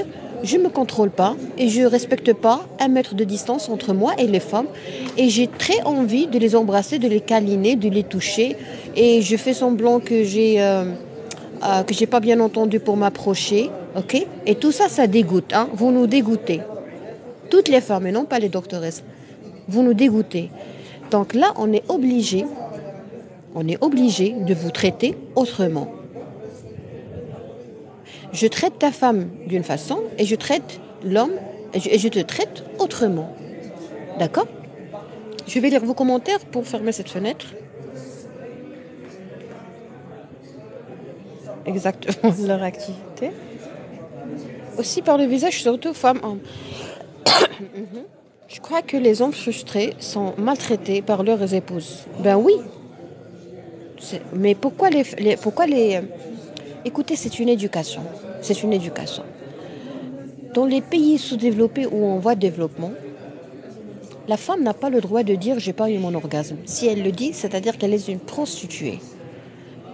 je ne me contrôle pas et je ne respecte pas 1 mètre de distance entre moi et les femmes. Et j'ai très envie de les embrasser, de les câliner, de les toucher. Et je fais semblant que j'ai pas bien entendu pour m'approcher. Ok? Et tout ça, ça dégoûte. Hein? Vous nous dégoûtez. Toutes les femmes, et non pas les doctoresses. Vous nous dégoûtez. Donc là, on est obligé de vous traiter autrement. Je traite ta femme d'une façon et je traite l'homme et je te traite autrement. D'accord? Je vais lire vos commentaires pour fermer cette fenêtre. Exactement, leur activité. Aussi par le visage, surtout femmes-hommes. Je crois que les hommes frustrés sont maltraités par leurs épouses. Ben oui. Mais pourquoi les... Écoutez, c'est une éducation. C'est une éducation. Dans les pays sous-développés ou en voie de développement, la femme n'a pas le droit de dire « j'ai pas eu mon orgasme ». Si elle le dit, c'est-à-dire qu'elle est une prostituée.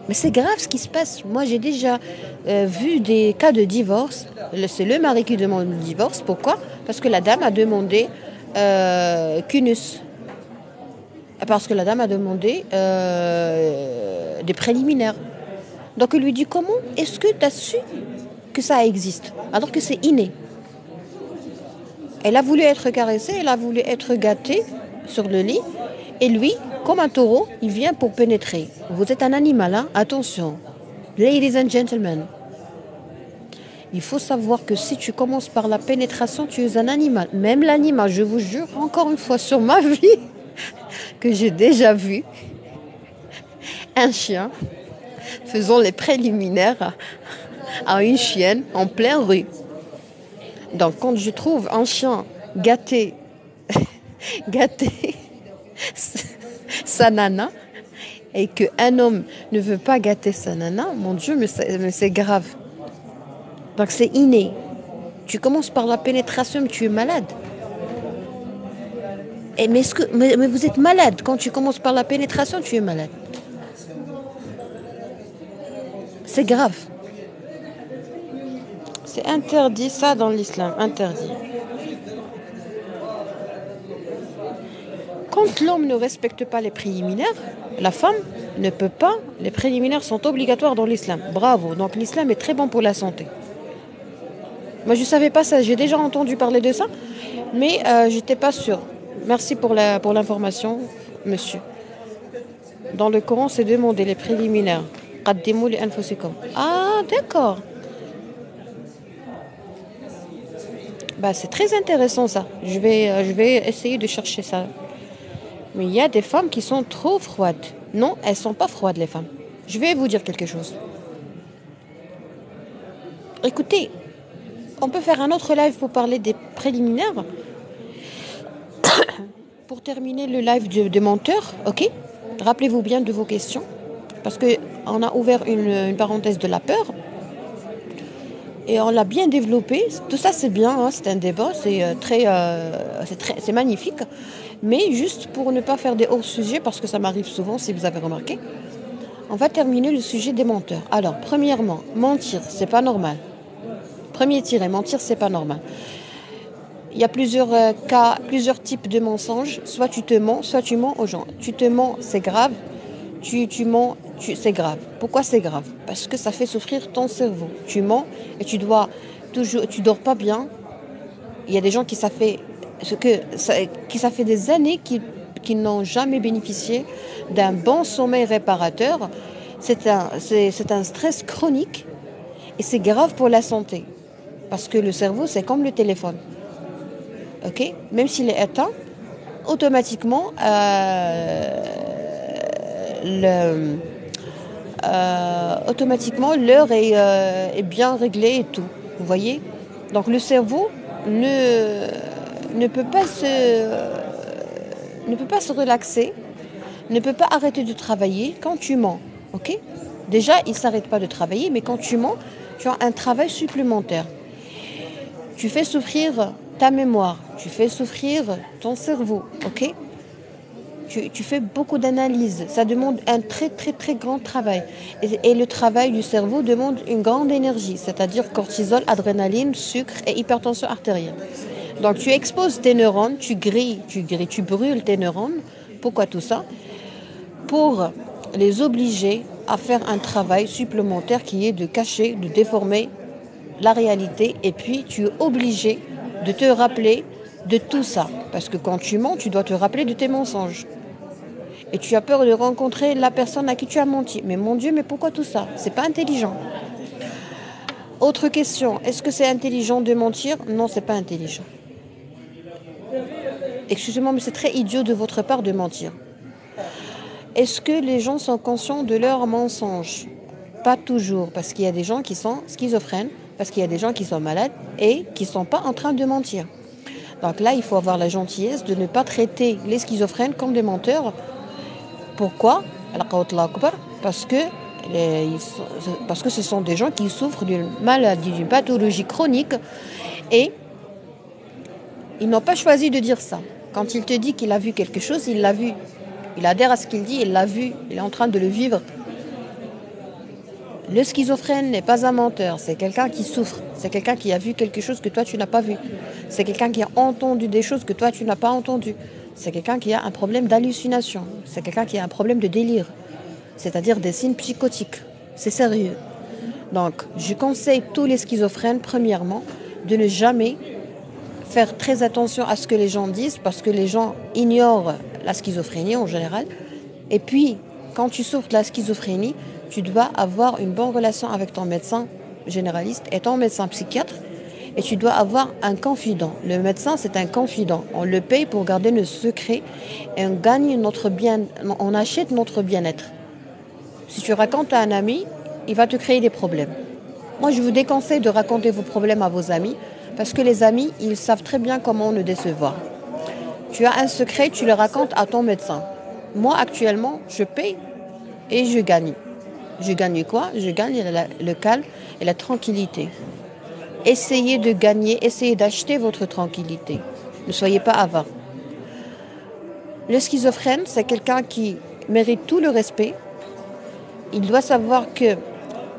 Mais c'est grave ce qui se passe. Moi, j'ai déjà vu des cas de divorce. C'est le mari qui demande le divorce. Pourquoi? Parce que la dame a demandé cunus. Parce que la dame a demandé des préliminaires. Donc, il lui dit, comment est-ce que tu as su que ça existe? Alors que c'est inné. Elle a voulu être caressée, elle a voulu être gâtée sur le lit. Et lui, comme un taureau, il vient pour pénétrer. Vous êtes un animal, hein? Attention. Ladies and gentlemen. Il faut savoir que si tu commences par la pénétration, tu es un animal. Même l'animal, je vous jure, encore une fois sur ma vie, que j'ai déjà vu un chien faisant les préliminaires à une chienne en pleine rue. Donc quand je trouve un chien gâter sa nana et qu'un homme ne veut pas gâter sa nana, mon Dieu, mais c'est grave. Donc c'est inné. Tu commences par la pénétration, mais tu es malade. Mais vous êtes malade. Quand tu commences par la pénétration, tu es malade. C'est grave. C'est interdit, ça, dans l'islam. Interdit. Quand l'homme ne respecte pas les préliminaires, la femme ne peut pas. Les préliminaires sont obligatoires dans l'islam. Bravo. Donc l'islam est très bon pour la santé. Moi, je ne savais pas ça. J'ai déjà entendu parler de ça, mais je n'étais pas sûre. Merci pour l'information, monsieur. Dans le Coran, c'est demandé les préliminaires. Qaddimu li anfusikum. Ah, d'accord. Bah, c'est très intéressant ça. Je vais essayer de chercher ça. Mais il y a des femmes qui sont trop froides. Non, elles ne sont pas froides, les femmes. Je vais vous dire quelque chose. Écoutez, on peut faire un autre live pour parler des préliminaires. Pour terminer le live de menteur, ok? Rappelez-vous bien de vos questions. Parce qu'on a ouvert une parenthèse de la peur. Et on l'a bien développé. Tout ça, c'est bien, hein, c'est un débat, c'est magnifique. Mais juste pour ne pas faire des hors-sujets, parce que ça m'arrive souvent, si vous avez remarqué, on va terminer le sujet des menteurs. Alors, premièrement, mentir, c'est pas normal. Premier tiré, mentir, c'est pas normal. Il y a plusieurs cas, plusieurs types de mensonges. Soit tu te mens, soit tu mens aux gens. Tu te mens, c'est grave. Tu mens, c'est grave. Pourquoi c'est grave? Parce que ça fait souffrir ton cerveau. Tu mens et tu dors pas bien. Il y a des gens qui ça fait des années qui n'ont jamais bénéficié d'un bon sommeil réparateur. C'est un stress chronique et c'est grave pour la santé. Parce que le cerveau, c'est comme le téléphone. Ok? Même s'il est éteint, automatiquement, l'heure est bien réglée et tout. Vous voyez? Donc le cerveau ne peut pas se relaxer, ne peut pas arrêter de travailler quand tu mens. Ok? Déjà, il ne s'arrête pas de travailler, mais quand tu mens, tu as un travail supplémentaire. Tu fais souffrir ta mémoire, tu fais souffrir ton cerveau, ok? Tu fais beaucoup d'analyses, ça demande un très très très grand travail. Et le travail du cerveau demande une grande énergie, c'est-à-dire cortisol, adrénaline, sucre et hypertension artérielle. Donc tu exposes tes neurones, tu brûles tes neurones. Pourquoi tout ça? Pour les obliger à faire un travail supplémentaire qui est de cacher, de déformer la réalité, et puis tu es obligé de te rappeler de tout ça. Parce que quand tu mens, tu dois te rappeler de tes mensonges. Et tu as peur de rencontrer la personne à qui tu as menti. Mais mon Dieu, mais pourquoi tout ça? C'est pas intelligent. Autre question, est-ce que c'est intelligent de mentir? Non, c'est pas intelligent. Excusez-moi, mais c'est très idiot de votre part de mentir. Est-ce que les gens sont conscients de leurs mensonges? Pas toujours, parce qu'il y a des gens qui sont schizophrènes, parce qu'il y a des gens qui sont malades et qui ne sont pas en train de mentir. Donc là, il faut avoir la gentillesse de ne pas traiter les schizophrènes comme des menteurs. Pourquoi? Parce que ce sont des gens qui souffrent d'une maladie, d'une pathologie chronique et ils n'ont pas choisi de dire ça. Quand il te dit qu'il a vu quelque chose, il l'a vu. Il adhère à ce qu'il dit, il l'a vu, il est en train de le vivre. Le schizophrène n'est pas un menteur, c'est quelqu'un qui souffre. C'est quelqu'un qui a vu quelque chose que toi tu n'as pas vu. C'est quelqu'un qui a entendu des choses que toi tu n'as pas entendues. C'est quelqu'un qui a un problème d'hallucination. C'est quelqu'un qui a un problème de délire. C'est-à-dire des signes psychotiques. C'est sérieux. Donc, je conseille tous les schizophrènes, premièrement, de ne jamais faire très attention à ce que les gens disent, parce que les gens ignorent la schizophrénie en général. Et puis, quand tu souffres de la schizophrénie, tu dois avoir une bonne relation avec ton médecin généraliste et ton médecin psychiatre. Et tu dois avoir un confident. Le médecin, c'est un confident. On le paye pour garder nos secrets et on achète notre bien-être. Si tu racontes à un ami, il va te créer des problèmes. Moi, je vous déconseille de raconter vos problèmes à vos amis parce que les amis, ils savent très bien comment nous décevoir. Tu as un secret, tu le racontes à ton médecin. Moi, actuellement, je paye et je gagne. Je gagne quoi? Je gagne le calme et la tranquillité. Essayez de gagner, essayez d'acheter votre tranquillité. Ne soyez pas avare. Le schizophrène, c'est quelqu'un qui mérite tout le respect. Il doit savoir que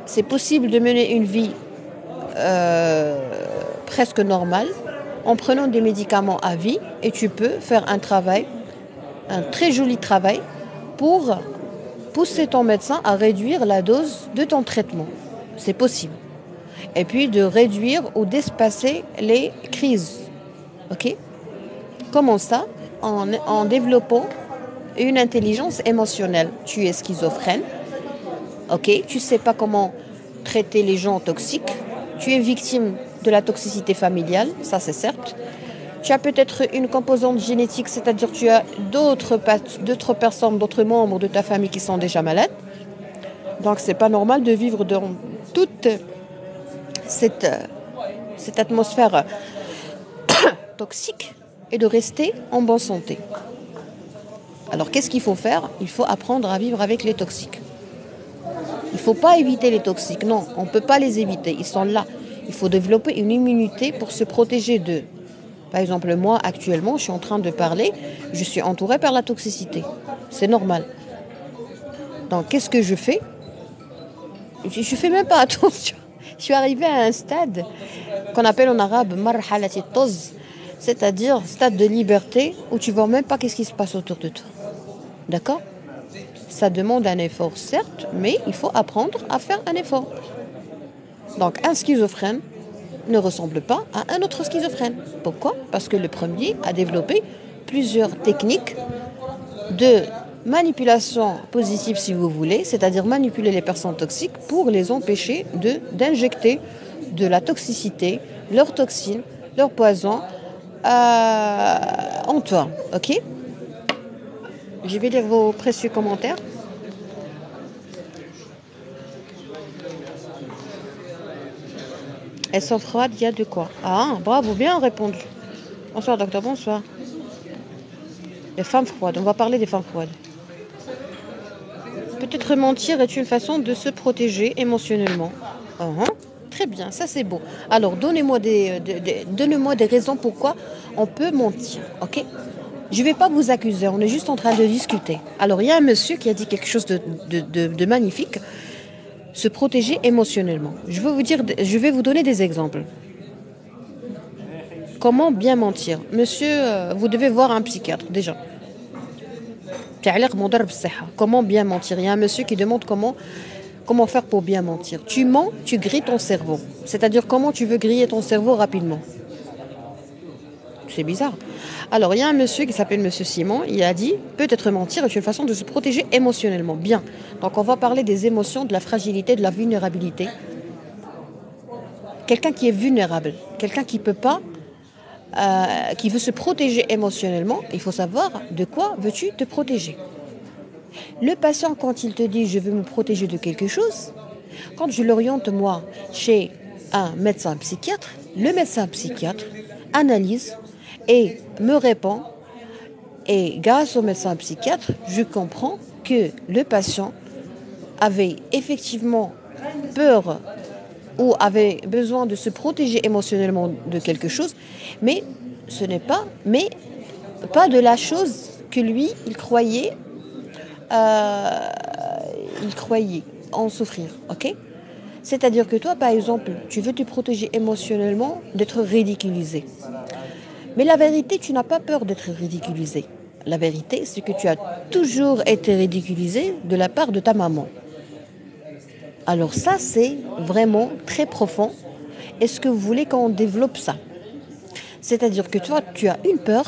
c'est possible de mener une vie presque normale en prenant des médicaments à vie et tu peux faire un travail, un très joli travail pour pousser ton médecin à réduire la dose de ton traitement. C'est possible. Et puis de réduire ou d'espacer les crises. Ok? Comment ça? En développant une intelligence émotionnelle. Tu es schizophrène. Ok? Tu ne sais pas comment traiter les gens toxiques. Tu es victime de la toxicité familiale, ça c'est certes. Tu as peut-être une composante génétique, c'est-à-dire tu as d'autres personnes, d'autres membres de ta famille qui sont déjà malades. Donc c'est pas normal de vivre dans toute cette atmosphère toxique et de rester en bonne santé. Alors qu'est-ce qu'il faut faire? Il faut apprendre à vivre avec les toxiques. Il ne faut pas éviter les toxiques, non, on ne peut pas les éviter, ils sont là. Il faut développer une immunité pour se protéger d'eux. Par exemple, moi, actuellement, je suis en train de parler, je suis entourée par la toxicité. C'est normal. Donc, qu'est-ce que je fais? Je ne fais même pas attention. Je suis arrivée à un stade qu'on appelle en arabe marhalati toz, c'est-à-dire stade de liberté où tu ne vois même pas qu'est-ce qui se passe autour de toi. D'accord? Ça demande un effort, certes, mais il faut apprendre à faire un effort. Donc, un schizophrène ne ressemble pas à un autre schizophrène. Pourquoi? Parce que le premier a développé plusieurs techniques de manipulation positive, si vous voulez, c'est-à-dire manipuler les personnes toxiques pour les empêcher d'injecter de la toxicité, leurs toxines, leurs poisons en toi. Ok? Je vais lire vos précieux commentaires. Elles sont froides, il y a de quoi. Ah, bravo, bien répondu. Bonsoir, docteur, bonsoir. Les femmes froides, on va parler des femmes froides. Peut-être mentir est une façon de se protéger émotionnellement. Très bien, ça c'est beau. Alors, donnez-moi des raisons pourquoi on peut mentir, ok? Je ne vais pas vous accuser, on est juste en train de discuter. Alors, il y a un monsieur qui a dit quelque chose de magnifique. Se protéger émotionnellement. Je vais vous donner des exemples. Comment bien mentir? Monsieur, vous devez voir un psychiatre déjà. Comment bien mentir? Il y a un monsieur qui demande comment faire pour bien mentir. Tu mens, tu grilles ton cerveau. C'est-à-dire comment tu veux griller ton cerveau rapidement. C'est bizarre. Alors, il y a un monsieur qui s'appelle Monsieur Simon. Il a dit, peut-être mentir est une façon de se protéger émotionnellement. Bien. Donc, on va parler des émotions, de la fragilité, de la vulnérabilité. Quelqu'un qui est vulnérable, quelqu'un qui peut pas, qui veut se protéger émotionnellement, il faut savoir de quoi veux-tu te protéger. Le patient, quand il te dit, je veux me protéger de quelque chose, quand je l'oriente, moi, chez un médecin psychiatre, le médecin psychiatre analyse et me répond, et grâce au médecin psychiatre, je comprends que le patient avait effectivement peur ou avait besoin de se protéger émotionnellement de quelque chose, mais ce n'est pas, pas de la chose que lui, il croyait en souffrir, ok? C'est-à-dire que toi, par exemple, tu veux te protéger émotionnellement d'être ridiculisé. Mais la vérité, tu n'as pas peur d'être ridiculisé. La vérité, c'est que tu as toujours été ridiculisé de la part de ta maman. Alors ça, c'est vraiment très profond. Est-ce que vous voulez qu'on développe ça? C'est-à-dire que toi, tu as une peur,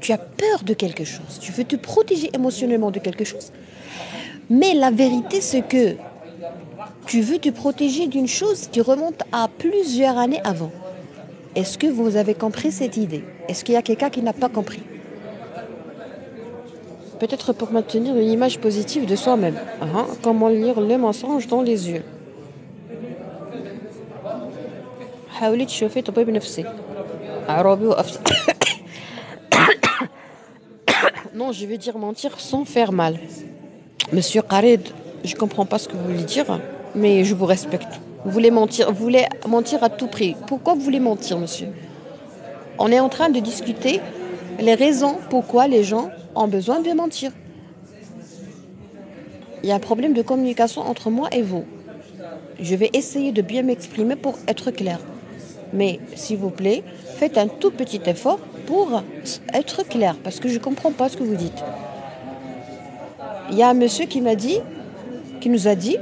tu as peur de quelque chose. Tu veux te protéger émotionnellement de quelque chose. Mais la vérité, c'est que Tu veux te protéger d'une chose qui remonte à plusieurs années avant. Est-ce que vous avez compris cette idée? Est-ce qu'il y a quelqu'un qui n'a pas compris? Peut-être pour maintenir une image positive de soi-même. Comment lire le mensonge dans les yeux. حاولي تشوفي طبيب نفسي عربي وأفصح. Non, je veux dire mentir sans faire mal. Monsieur Khaled, je comprends pas ce que vous voulez dire, mais je vous respecte. Vous voulez mentir à tout prix. Pourquoi vous voulez mentir, monsieur? On est en train de discuter les raisons pourquoi les gens ont besoin de mentir. Il y a un problème de communication entre moi et vous. Je vais essayer de bien m'exprimer pour être clair. Mais, s'il vous plaît, faites un tout petit effort pour être clair, parce que je ne comprends pas ce que vous dites. Il y a un monsieur qui nous a dit,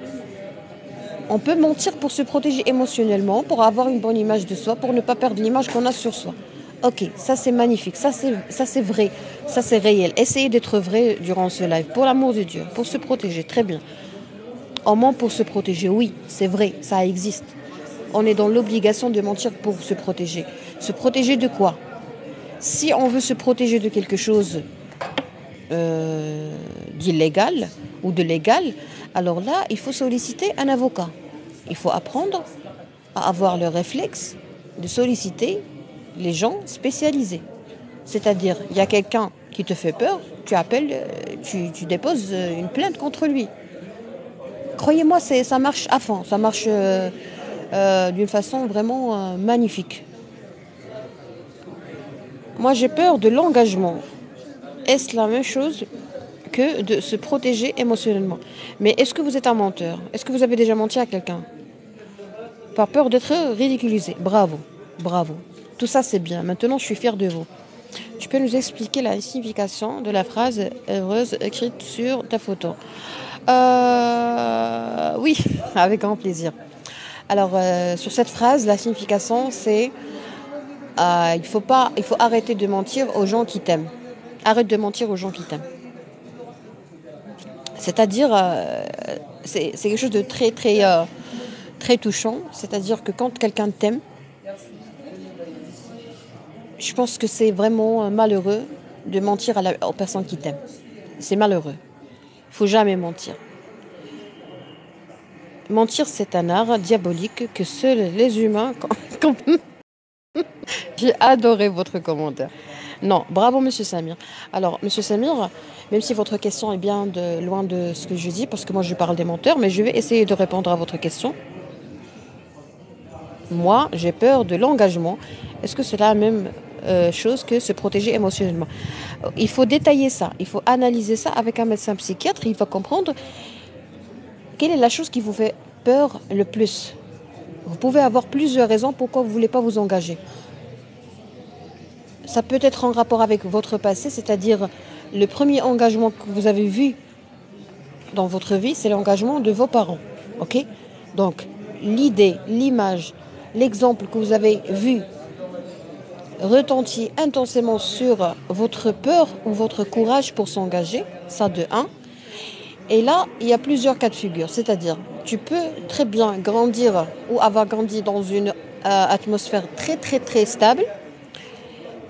on peut mentir pour se protéger émotionnellement, pour avoir une bonne image de soi, pour ne pas perdre l'image qu'on a sur soi. Ok, ça c'est magnifique, ça c'est vrai, ça c'est réel. Essayez d'être vrai durant ce live, pour l'amour de Dieu, pour se protéger, très bien. On ment pour se protéger, oui, c'est vrai, ça existe. On est dans l'obligation de mentir pour se protéger. Se protéger de quoi? Si on veut se protéger de quelque chose d'illégal ou de légal, alors là, il faut solliciter un avocat. Il faut apprendre à avoir le réflexe de solliciter les gens spécialisés. C'est-à-dire, il y a quelqu'un qui te fait peur, tu appelles, tu déposes une plainte contre lui. Croyez-moi, ça marche à fond, ça marche d'une façon vraiment magnifique. Moi, j'ai peur de l'engagement. Est-ce la même chose que de se protéger émotionnellement? Mais est-ce que vous êtes un menteur? Est-ce que vous avez déjà menti à quelqu'un? Par peur d'être ridiculisé. Bravo, bravo. Tout ça, c'est bien. Maintenant, je suis fière de vous. Tu peux nous expliquer la signification de la phrase heureuse écrite sur ta photo? Oui, avec grand plaisir. Alors, sur cette phrase, la signification, c'est il faut arrêter de mentir aux gens qui t'aiment. Arrête de mentir aux gens qui t'aiment. C'est-à-dire, c'est quelque chose de très, très, très touchant. C'est-à-dire que quand quelqu'un t'aime, je pense que c'est vraiment malheureux de mentir aux personnes qui t'aiment. C'est malheureux. Il ne faut jamais mentir. Mentir, c'est un art diabolique que seuls les humains... J'ai adoré votre commentaire. Non, bravo Monsieur Samir. Alors, Monsieur Samir, même si votre question est bien loin de ce que je dis, parce que moi je parle des menteurs, mais je vais essayer de répondre à votre question. Moi, j'ai peur de l'engagement. Est-ce que c'est la même chose que se protéger émotionnellement? Il faut détailler ça, il faut analyser ça avec un médecin psychiatre. Il va comprendre quelle est la chose qui vous fait peur le plus. Vous pouvez avoir plusieurs raisons pourquoi vous ne voulez pas vous engager. Ça peut être en rapport avec votre passé, c'est-à-dire le premier engagement que vous avez vu dans votre vie, c'est l'engagement de vos parents. Ok? Donc, l'idée, l'image, l'exemple que vous avez vu retentit intensément sur votre peur ou votre courage pour s'engager, ça de 1. Et là, il y a plusieurs cas de figure, c'est-à-dire tu peux très bien grandir ou avoir grandi dans une atmosphère très très très stable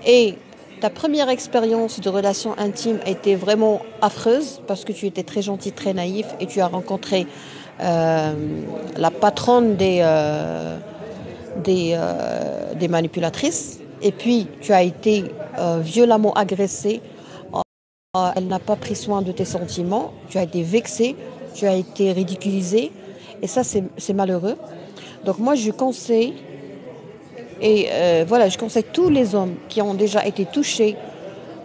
et ta première expérience de relation intime était vraiment affreuse parce que tu étais très gentil, très naïf et tu as rencontré la patronne des manipulatrices et puis tu as été violemment agressé. Elle n'a pas pris soin de tes sentiments, tu as été vexé, tu as été ridiculisé et ça c'est malheureux. Donc moi je conseille je conseille tous les hommes qui ont déjà été touchés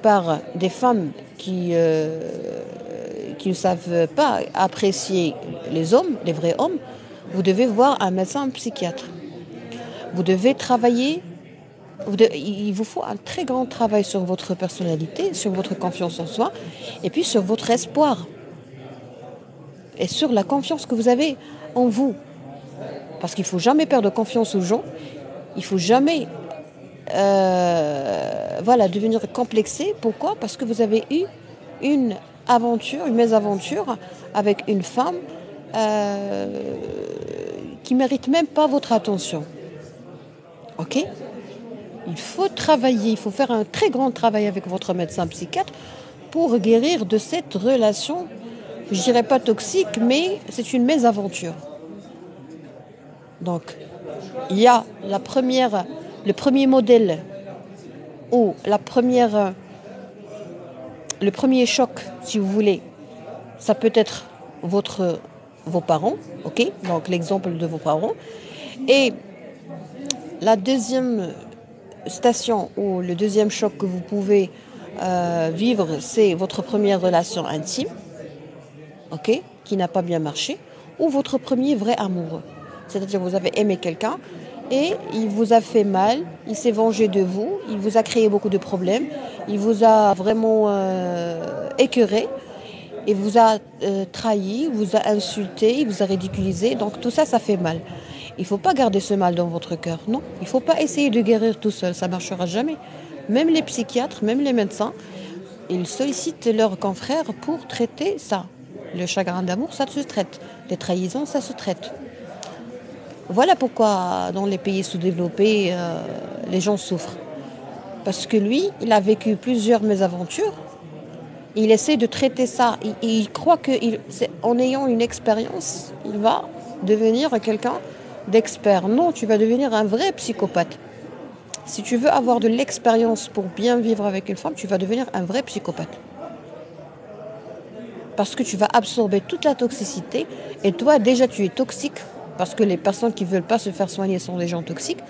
par des femmes qui ne savent pas apprécier les hommes, les vrais hommes, vous devez voir un médecin, un psychiatre. Vous devez travailler. Il vous faut un très grand travail sur votre personnalité, sur votre confiance en soi, et puis sur votre espoir. Et sur la confiance que vous avez en vous. Parce qu'il ne faut jamais perdre confiance aux gens. Il ne faut jamais devenir complexé. Pourquoi? Parce que vous avez eu une aventure, une mésaventure avec une femme qui ne méritent même pas votre attention. Ok? Il faut travailler, il faut faire un très grand travail avec votre médecin psychiatre pour guérir de cette relation, je dirais pas toxique, mais c'est une mésaventure. Donc, il y a le premier modèle ou le premier choc, si vous voulez, ça peut être vos parents, ok? Donc l'exemple de vos parents. Et la deuxième station ou le deuxième choc que vous pouvez vivre, c'est votre première relation intime, ok? Qui n'a pas bien marché, ou votre premier vrai amoureux. C'est-à-dire vous avez aimé quelqu'un et il vous a fait mal, il s'est vengé de vous, il vous a créé beaucoup de problèmes, il vous a vraiment écœuré, il vous a trahi, il vous a insulté, il vous a ridiculisé. Donc tout ça, ça fait mal. Il ne faut pas garder ce mal dans votre cœur. Non, il ne faut pas essayer de guérir tout seul. Ça ne marchera jamais. Même les psychiatres, même les médecins, ils sollicitent leurs confrères pour traiter ça. Le chagrin d'amour, ça se traite. Les trahisons, ça se traite. Voilà pourquoi dans les pays sous-développés, les gens souffrent. Parce que lui, il a vécu plusieurs mésaventures. Il essaie de traiter ça. Il croit qu'en ayant une expérience, il va devenir quelqu'un d'expert. Non, tu vas devenir un vrai psychopathe. Si tu veux avoir de l'expérience pour bien vivre avec une femme, tu vas devenir un vrai psychopathe. Parce que tu vas absorber toute la toxicité. Et toi, déjà, tu es toxique. Parce que les personnes qui ne veulent pas se faire soigner sont des gens toxiques.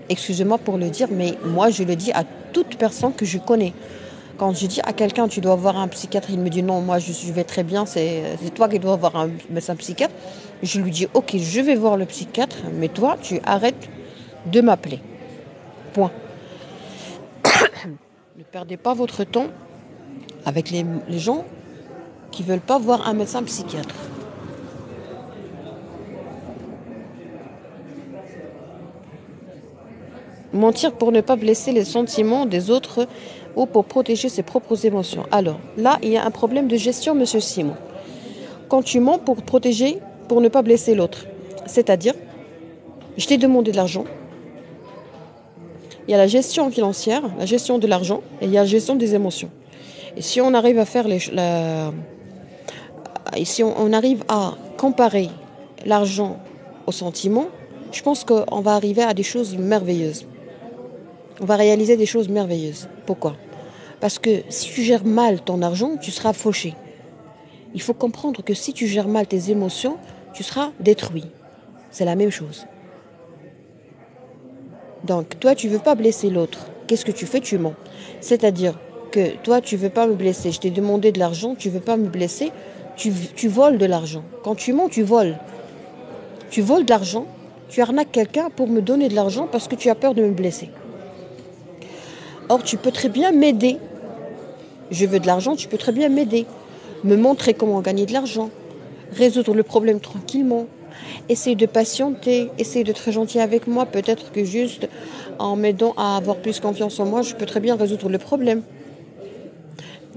Excusez-moi pour le dire, mais moi, je le dis à toute personne que je connais. Quand je dis à quelqu'un, tu dois voir un psychiatre, il me dit non, moi je vais très bien, c'est toi qui dois voir un médecin psychiatre. Je lui dis, ok, je vais voir le psychiatre, mais toi, tu arrêtes de m'appeler. Point. Ne perdez pas votre temps avec les gens qui ne veulent pas voir un médecin psychiatre. Mentir pour ne pas blesser les sentiments des autres ou pour protéger ses propres émotions. Alors, là, il y a un problème de gestion, monsieur Simon. Quand tu mens pour protéger, pour ne pas blesser l'autre, c'est-à-dire, je t'ai demandé de l'argent, il y a la gestion financière, la gestion de l'argent, et il y a la gestion des émotions. Et si on arrive à faire si on arrive à comparer l'argent aux sentiments, je pense qu'on va arriver à des choses merveilleuses. On va réaliser des choses merveilleuses. Pourquoi ? Parce que si tu gères mal ton argent, tu seras fauché. Il faut comprendre que si tu gères mal tes émotions, tu seras détruit. C'est la même chose. Donc, toi, tu ne veux pas blesser l'autre. Qu'est-ce que tu fais ? Tu mens. C'est-à-dire que toi, tu ne veux pas me blesser. Je t'ai demandé de l'argent, tu ne veux pas me blesser. Tu voles de l'argent. Quand tu mens, tu voles. Tu voles de l'argent, tu arnaques quelqu'un pour me donner de l'argent parce que tu as peur de me blesser. Or, tu peux très bien m'aider. Je veux de l'argent, tu peux très bien m'aider. Me montrer comment gagner de l'argent. Résoudre le problème tranquillement. Essayer de patienter. Essayer d'être gentil avec moi. Peut-être que juste en m'aidant à avoir plus confiance en moi, je peux très bien résoudre le problème.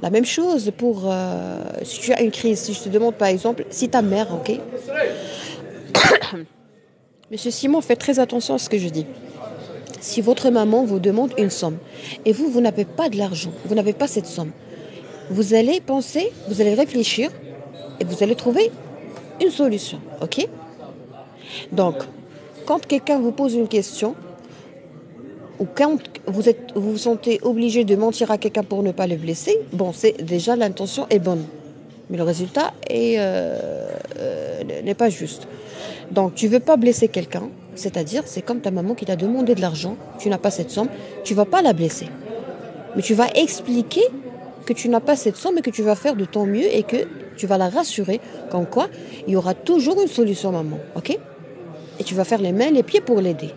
La même chose pour si tu as une crise. Si je te demande par exemple, si ta mère, ok. Monsieur Simon, faites très attention à ce que je dis. Si votre maman vous demande une somme et vous n'avez pas de l'argent, vous n'avez pas cette somme, vous allez penser, vous allez réfléchir et vous allez trouver une solution, ok ? Donc, quand quelqu'un vous pose une question ou quand vous vous sentez obligé de mentir à quelqu'un pour ne pas le blesser, bon, c'est déjà l'intention est bonne, mais le résultat n'est pas juste. Donc, tu ne veux pas blesser quelqu'un, c'est-à-dire, c'est comme ta maman qui t'a demandé de l'argent, tu n'as pas cette somme, tu ne vas pas la blesser. Mais tu vas expliquer que tu n'as pas cette somme et que tu vas faire de ton mieux et que tu vas la rassurer comme quoi il y aura toujours une solution, maman, ok ? Et tu vas faire les mains, les pieds pour l'aider.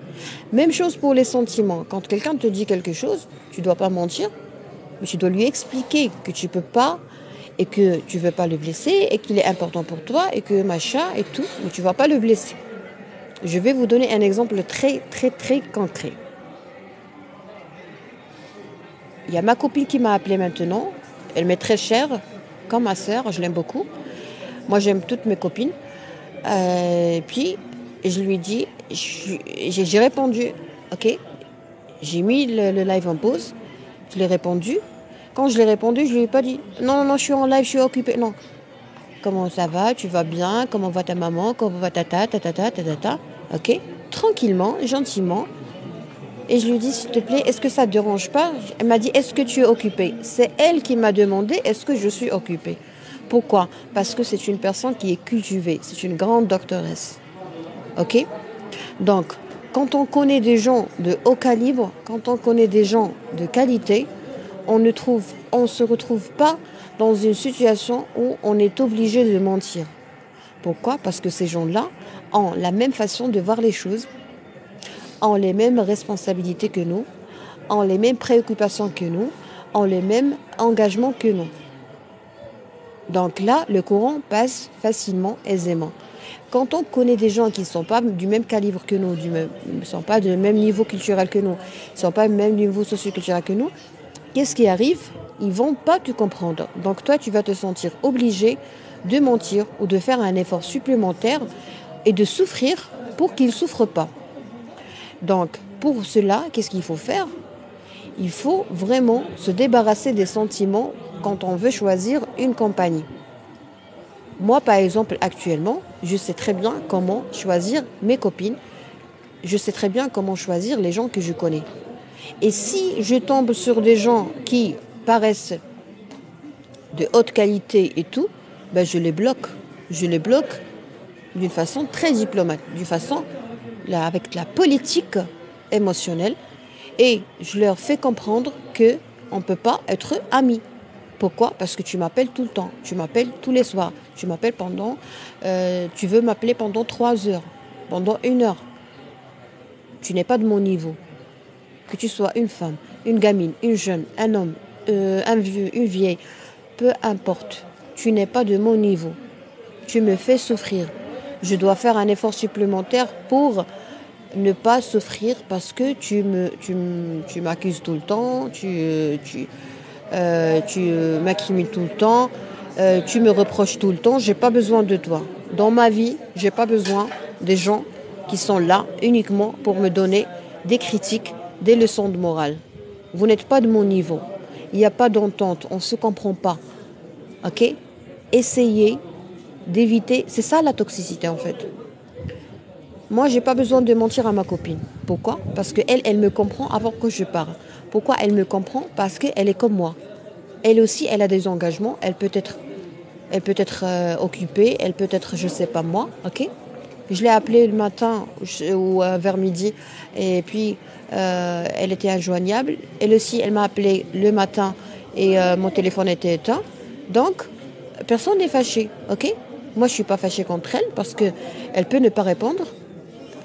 Même chose pour les sentiments. Quand quelqu'un te dit quelque chose, tu ne dois pas mentir, mais tu dois lui expliquer que tu ne peux pas et que tu ne veux pas le blesser et qu'il est important pour toi et que machin et tout, mais tu ne vas pas le blesser. Je vais vous donner un exemple très, très, très concret. Il y a ma copine qui m'a appelée maintenant. Elle m'est très chère, comme ma sœur, je l'aime beaucoup. Moi, j'aime toutes mes copines. Puis, je lui dis, j'ai répondu, ok, j'ai mis le live en pause, je l'ai répondu. Quand je l'ai répondu, je lui ai pas dit, non, non, je suis en live, je suis occupée. Non. Comment ça va? Tu vas bien? Comment va ta maman? Comment va ta, ok? Tranquillement, gentiment. Et je lui dis, s'il te plaît, est-ce que ça ne te dérange pas? Elle m'a dit, est-ce que tu es occupée? C'est elle qui m'a demandé, est-ce que je suis occupée? Pourquoi? Parce que c'est une personne qui est cultivée. C'est une grande doctoresse. Ok? Donc, quand on connaît des gens de haut calibre, quand on connaît des gens de qualité, on ne se retrouve pas dans une situation où on est obligé de mentir. Pourquoi? Parce que ces gens-là ont la même façon de voir les choses, ont les mêmes responsabilités que nous, ont les mêmes préoccupations que nous, ont les mêmes engagements que nous. Donc là, le courant passe facilement, aisément. Quand on connaît des gens qui ne sont pas du même calibre que nous, ne sont pas du même niveau culturel que nous, ne sont pas du même niveau socioculturel que nous, qu'est-ce qui arrive? Ils ne vont pas te comprendre. Donc toi, tu vas te sentir obligé de mentir ou de faire un effort supplémentaire et de souffrir pour qu'ils ne souffrent pas. Donc pour cela, qu'est-ce qu'il faut faire? Il faut vraiment se débarrasser des sentiments quand on veut choisir une compagnie. Moi, par exemple, actuellement, je sais très bien comment choisir mes copines. Je sais très bien comment choisir les gens que je connais. Et si je tombe sur des gens qui paraissent de haute qualité et tout, ben je les bloque. Je les bloque d'une façon très diplomate, d'une façon avec la politique émotionnelle. Et je leur fais comprendre qu'on ne peut pas être amis. Pourquoi? Parce que tu m'appelles tout le temps, tu m'appelles tous les soirs, tu m'appelles tu veux m'appeler pendant 3 heures, pendant 1 heure. Tu n'es pas de mon niveau. Que tu sois une femme, une gamine, une jeune, un homme, un vieux, une vieille, peu importe. Tu n'es pas de mon niveau. Tu me fais souffrir. Je dois faire un effort supplémentaire pour ne pas souffrir parce que tu m'accuses tout le temps, tu m'accumules tout le temps, tu me reproches tout le temps. J'ai pas besoin de toi. Dans ma vie, j'ai pas besoin des gens qui sont là uniquement pour me donner des critiques, des leçons de morale. Vous n'êtes pas de mon niveau. Il n'y a pas d'entente. On ne se comprend pas. Ok? Essayez d'éviter. C'est ça la toxicité en fait. Moi, j'ai pas besoin de mentir à ma copine. Pourquoi? Parce qu'elle, elle me comprend avant que je parle. Pourquoi elle me comprend? Parce qu'elle est comme moi. Elle aussi, elle a des engagements. Elle peut être occupée. Elle peut être, je sais pas moi. Ok? Je l'ai appelée le matin ou vers midi. Et puis, elle était injoignable. Elle aussi, elle m'a appelé le matin et mon téléphone était éteint. Donc, personne n'est fâché. Ok? Moi, je suis pas fâchée contre elle parce qu'elle peut ne pas répondre.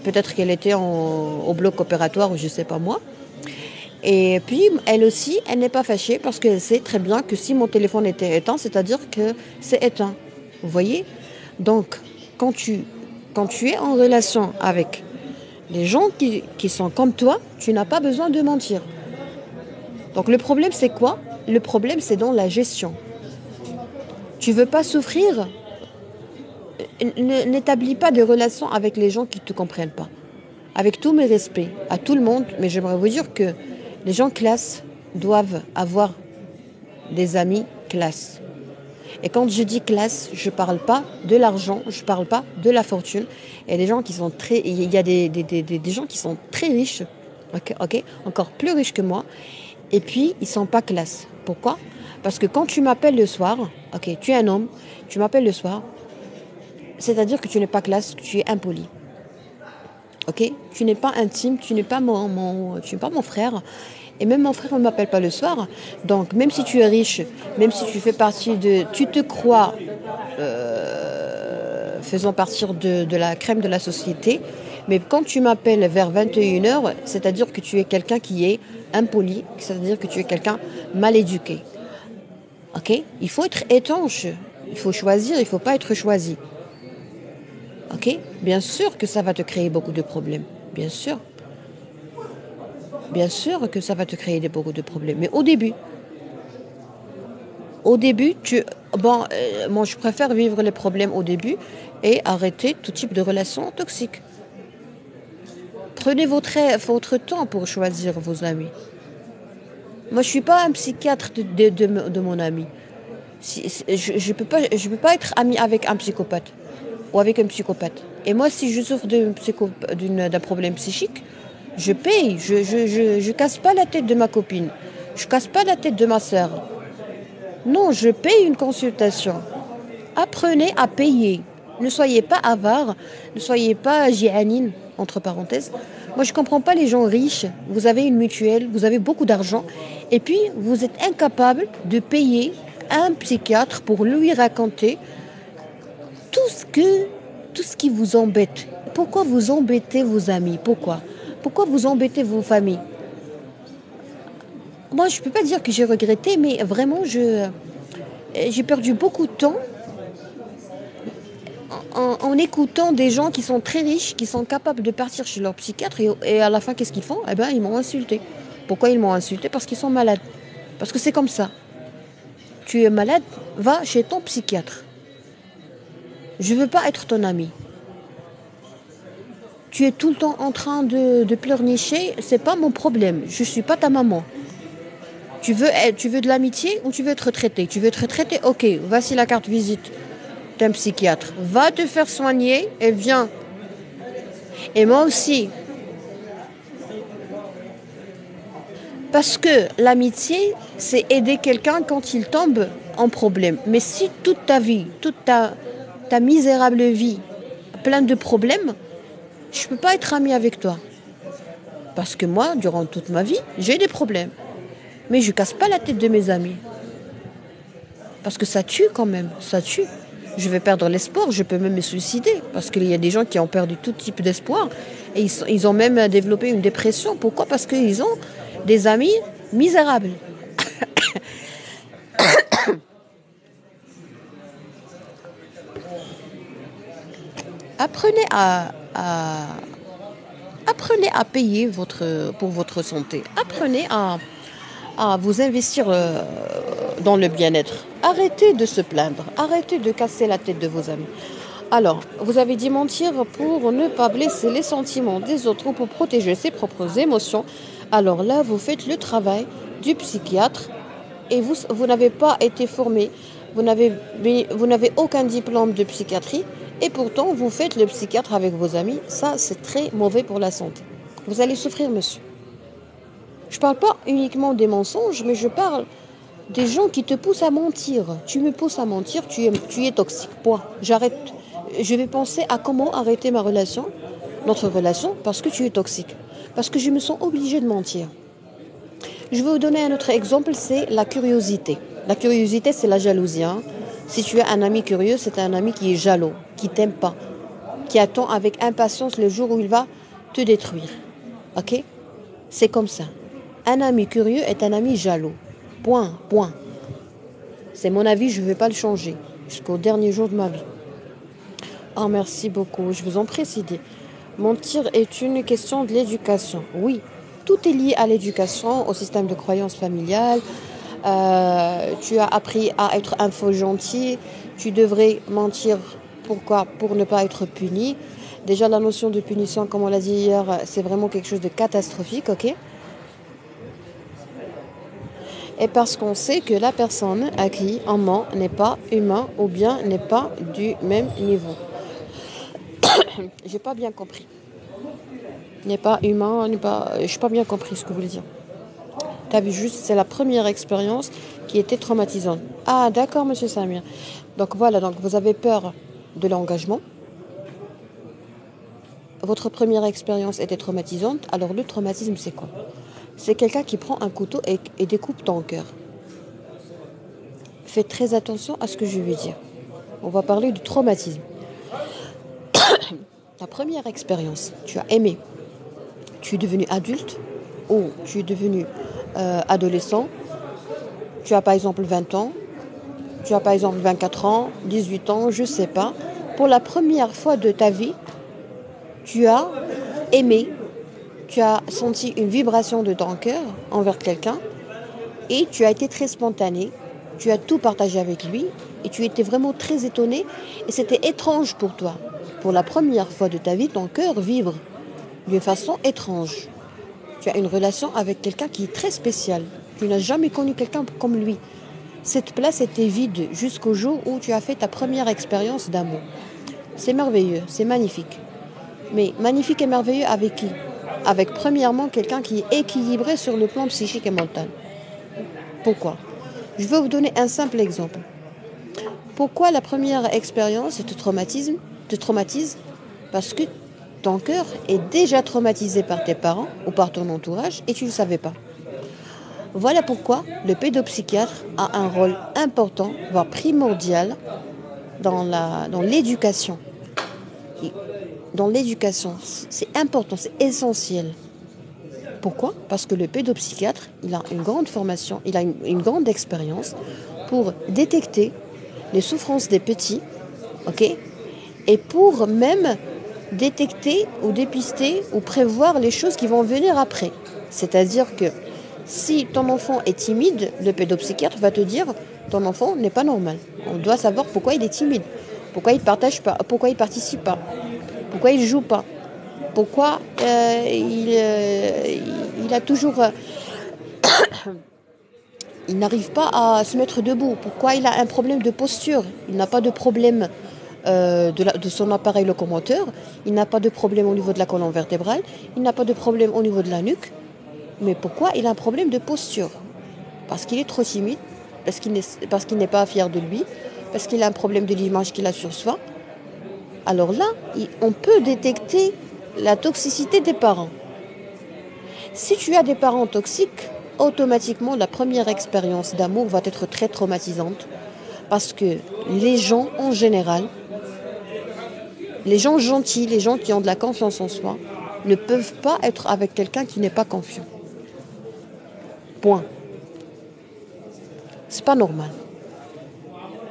Peut-être qu'elle était au bloc opératoire ou je sais pas moi. Et puis, elle aussi, elle n'est pas fâchée parce qu'elle sait très bien que si mon téléphone était éteint, c'est-à-dire que c'est éteint. Vous voyez? Donc, quand tu es en relation avec des gens qui sont comme toi, tu n'as pas besoin de mentir. Donc, le problème, c'est quoi? Le problème, c'est dans la gestion. Tu veux pas souffrir? N'établis pas de relations avec les gens qui ne te comprennent pas. Avec tous mes respects à tout le monde, mais j'aimerais vous dire que les gens classe doivent avoir des amis classe. Et quand je dis classe, je ne parle pas de l'argent, je ne parle pas de la fortune. Il y a des gens qui sont des gens qui sont très riches, ok, encore plus riches que moi, et puis ils ne sont pas classe. Pourquoi? Parce que quand tu m'appelles le soir, ok, tu es un homme, tu m'appelles le soir, c'est-à-dire que tu n'es pas classe, que tu es impoli. Ok, tu n'es pas intime, tu n'es pas mon frère. Et même mon frère ne m'appelle pas le soir. Donc même si tu es riche, même si tu fais partie tu te crois faisant partie de la crème de la société, mais quand tu m'appelles vers 21h, c'est-à-dire que tu es quelqu'un qui est impoli, c'est-à-dire que tu es quelqu'un mal éduqué. Ok, il faut être étanche, il faut choisir, il ne faut pas être choisi. Ok, bien sûr que ça va te créer beaucoup de problèmes, bien sûr. Bien sûr que ça va te créer beaucoup de problèmes, mais au début. Au début, moi, je préfère vivre les problèmes au début et arrêter tout type de relations toxiques. Prenez votre temps pour choisir vos amis. Moi, je suis pas un psychiatre de mon ami. Je peux pas être ami avec un psychopathe ou avec un psychopathe. Et moi, si je souffre d'un problème psychique, je paye. Je casse pas la tête de ma copine. Je casse pas la tête de ma sœur. Non, je paye une consultation. Apprenez à payer. Ne soyez pas avare, ne soyez pas gianine, entre parenthèses. Moi, je ne comprends pas les gens riches. Vous avez une mutuelle, vous avez beaucoup d'argent, et puis vous êtes incapable de payer un psychiatre pour lui raconter tout ce qui vous embête. Pourquoi vous embêtez vos amis? Pourquoi vous embêtez vos familles? Moi, je ne peux pas dire que j'ai regretté, mais vraiment, j'ai perdu beaucoup de temps en écoutant des gens qui sont très riches, qui sont capables de partir chez leur psychiatre et à la fin, qu'est-ce qu'ils font? Eh bien, ils m'ont insulté. Pourquoi ils m'ont insulté? Parce qu'ils sont malades. Parce que c'est comme ça. Tu es malade, va chez ton psychiatre. Je ne veux pas être ton ami. Tu es tout le temps en train de pleurnicher, c'est pas mon problème. Je ne suis pas ta maman. Tu veux de l'amitié ou tu veux être traité? Tu veux être traité? Ok, voici la carte visite d'un psychiatre. Va te faire soigner et viens. Et moi aussi. Parce que l'amitié, c'est aider quelqu'un quand il tombe en problème. Mais si toute ta vie, toute ta misérable vie, pleine de problèmes, je ne peux pas être amie avec toi. Parce que moi, durant toute ma vie, j'ai des problèmes. Mais je ne casse pas la tête de mes amis. Parce que ça tue quand même, ça tue. Je vais perdre l'espoir, je peux même me suicider. Parce qu'il y a des gens qui ont perdu tout type d'espoir. Et ils ont même développé une dépression. Pourquoi? Parce qu'ils ont des amis misérables. Apprenez à payer pour votre santé. Apprenez à vous investir dans le bien-être. Arrêtez de se plaindre. Arrêtez de casser la tête de vos amis. Alors, vous avez dit mentir pour ne pas blesser les sentiments des autres ou pour protéger ses propres émotions. Alors là, vous faites le travail du psychiatre et vous n'avez pas été formé. Vous n'avez aucun diplôme de psychiatrie et pourtant vous faites le psychiatre avec vos amis. Ça, c'est très mauvais pour la santé. Vous allez souffrir, monsieur. Je ne parle pas uniquement des mensonges, mais je parle des gens qui te poussent à mentir. Tu me pousses à mentir, tu es toxique. Point. J'arrête. Je vais penser à comment arrêter notre relation, parce que tu es toxique. Parce que je me sens obligée de mentir. Je vais vous donner un autre exemple, c'est la curiosité. La curiosité, c'est la jalousie. Hein. Si tu as un ami curieux, c'est un ami qui est jaloux, qui t'aime pas, qui attend avec impatience le jour où il va te détruire. Ok? C'est comme ça. Un ami curieux est un ami jaloux. Point. C'est mon avis, je ne vais pas le changer jusqu'au dernier jour de ma vie. Oh, merci beaucoup. Je vous en prie, Sidi. Mentir est une question de l'éducation. Oui, tout est lié à l'éducation, au système de croyance familiale. Tu as appris à être un faux gentil. Tu devrais mentir. Pourquoi? Pour ne pas être puni. Déjà, la notion de punition, comme on l'a dit hier, c'est vraiment quelque chose de catastrophique, ok? Et parce qu'on sait que la personne à qui on ment n'est pas humain ou bien n'est pas du même niveau. J'ai pas bien compris. N'est pas humain, j'ai pas bien compris ce que vous voulez dire. T'as vu juste, c'est la première expérience qui était traumatisante. Ah, d'accord, monsieur Samir. Donc voilà, donc vous avez peur de l'engagement. Votre première expérience était traumatisante. Alors le traumatisme, c'est quoi? C'est quelqu'un qui prend un couteau et découpe ton cœur. Faites très attention à ce que je vais dire. On va parler du traumatisme. Ta première expérience, tu as aimé. Tu es devenu adulte ou tu es devenu adolescent. Tu as par exemple 20 ans. Tu as par exemple 24 ans, 18 ans, je ne sais pas. Pour la première fois de ta vie, tu as aimé. Tu as senti une vibration de ton cœur envers quelqu'un et tu as été très spontané. tu as tout partagé avec lui et tu étais vraiment très étonné et c'était étrange pour toi. Pour la première fois de ta vie, ton cœur vibre d'une façon étrange. Tu as une relation avec quelqu'un qui est très spécial. Tu n'as jamais connu quelqu'un comme lui. Cette place était vide jusqu'au jour où tu as fait ta première expérience d'amour. C'est merveilleux, c'est magnifique. Mais magnifique et merveilleux avec qui? Avec premièrement quelqu'un qui est équilibré sur le plan psychique et mental. Pourquoi? Je vais vous donner un simple exemple. Pourquoi la première expérience te traumatise? Parce que ton cœur est déjà traumatisé par tes parents ou par ton entourage et tu ne le savais pas. Voilà pourquoi le pédopsychiatre a un rôle important, voire primordial, dans l'éducation. Dans l'éducation, c'est important, c'est essentiel. Pourquoi? Parce que le pédopsychiatre, il a une grande formation, il a une grande expérience pour détecter les souffrances des petits, ok? Et pour même détecter ou dépister ou prévoir les choses qui vont venir après. C'est-à-dire que si ton enfant est timide, le pédopsychiatre va te dire ton enfant n'est pas normal. On doit savoir pourquoi il est timide, pourquoi il partage pas, pourquoi il participe pas, pourquoi il joue pas, pourquoi il a toujours il n'arrive pas à se mettre debout, pourquoi il a un problème de posture, il n'a pas de problème de son appareil locomoteur, il n'a pas de problème au niveau de la colonne vertébrale, il n'a pas de problème au niveau de la nuque. Mais pourquoi il a un problème de posture? Parce qu'il est trop timide, parce qu'il n'est pas fier de lui, parce qu'il a un problème de l'image qu'il a sur soi. Alors là, on peut détecter la toxicité des parents. Si tu as des parents toxiques, automatiquement la première expérience d'amour va être très traumatisante. Parce que les gens en général, les gens gentils, les gens qui ont de la confiance en soi, ne peuvent pas être avec quelqu'un qui n'est pas confiant. Point. C'est pas normal.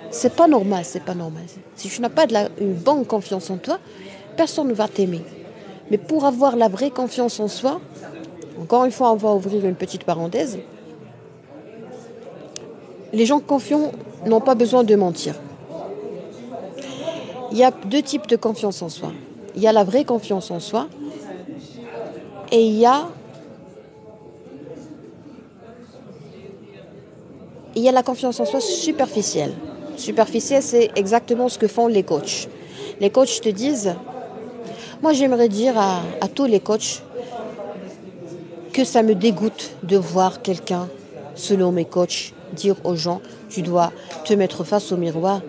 C'est pas normal, c'est pas normal. Si tu n'as pas une bonne confiance en toi, personne ne va t'aimer. Mais pour avoir la vraie confiance en soi, encore une fois, on va ouvrir une petite parenthèse. Les gens confiants n'ont pas besoin de mentir. Il y a deux types de confiance en soi. Il y a la vraie confiance en soi et il y a la confiance en soi superficielle. Superficielle, c'est exactement ce que font les coachs. Les coachs te disent, moi j'aimerais dire à tous les coachs que ça me dégoûte de voir quelqu'un, selon mes coachs, dire aux gens, tu dois te mettre face au miroir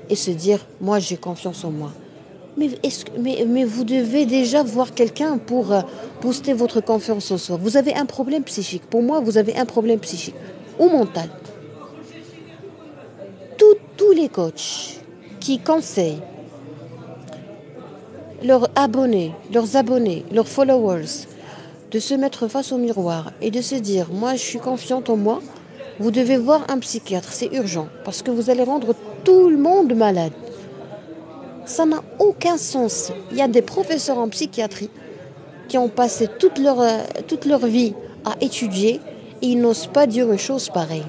et se dire, moi j'ai confiance en moi. Mais vous devez déjà voir quelqu'un pour booster votre confiance en soi. Vous avez un problème psychique. Pour moi, vous avez un problème psychique ou mental. Tous les coachs qui conseillent leurs abonnés, leurs followers, de se mettre face au miroir et de se dire, moi je suis confiante en moi, vous devez voir un psychiatre, c'est urgent, parce que vous allez rendre tout le monde malade. Ça n'a aucun sens. Il y a des professeurs en psychiatrie qui ont passé toute leur vie à étudier et ils n'osent pas dire une chose pareille.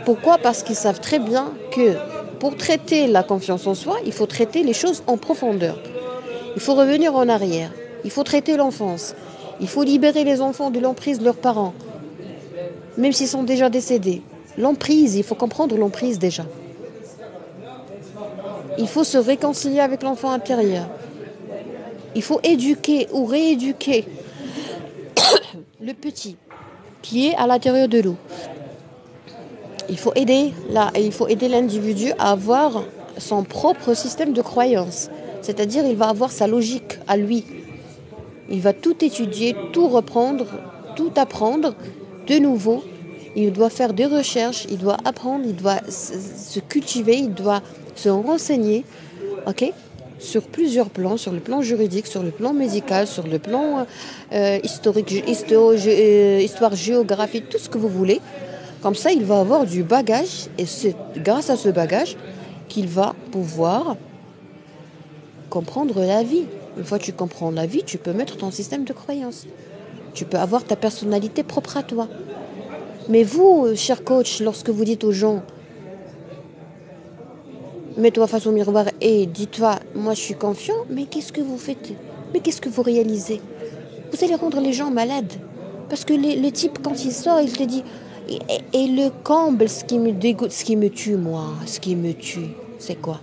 Pourquoi? Parce qu'ils savent très bien que pour traiter la confiance en soi, il faut traiter les choses en profondeur. Il faut revenir en arrière. Il faut traiter l'enfance. Il faut libérer les enfants de l'emprise de leurs parents, même s'ils sont déjà décédés. L'emprise, il faut comprendre l'emprise déjà. Il faut se réconcilier avec l'enfant intérieur. Il faut éduquer ou rééduquer le petit qui est à l'intérieur de nous. Il faut aider l'individu à avoir son propre système de croyance. C'est-à-dire, il va avoir sa logique à lui. Il va tout étudier, tout reprendre, tout apprendre de nouveau. Il doit faire des recherches, il doit apprendre, il doit se cultiver, il doit se renseigner, ok, sur plusieurs plans, sur le plan juridique, sur le plan médical, sur le plan historique, histoire géographique, tout ce que vous voulez. Comme ça, il va avoir du bagage et c'est grâce à ce bagage qu'il va pouvoir comprendre la vie. Une fois que tu comprends la vie, tu peux mettre ton système de croyance. Tu peux avoir ta personnalité propre à toi. Mais vous, cher coach, lorsque vous dites aux gens Mets-toi face au miroir et dis-toi, moi je suis confiant, mais qu'est-ce que vous faites? Mais qu'est-ce que vous réalisez? Vous allez rendre les gens malades. Parce que le type, quand il sort, il te dit... Et le comble, ce qui me dégoûte, ce qui me tue, moi, ce qui me tue, c'est quoi?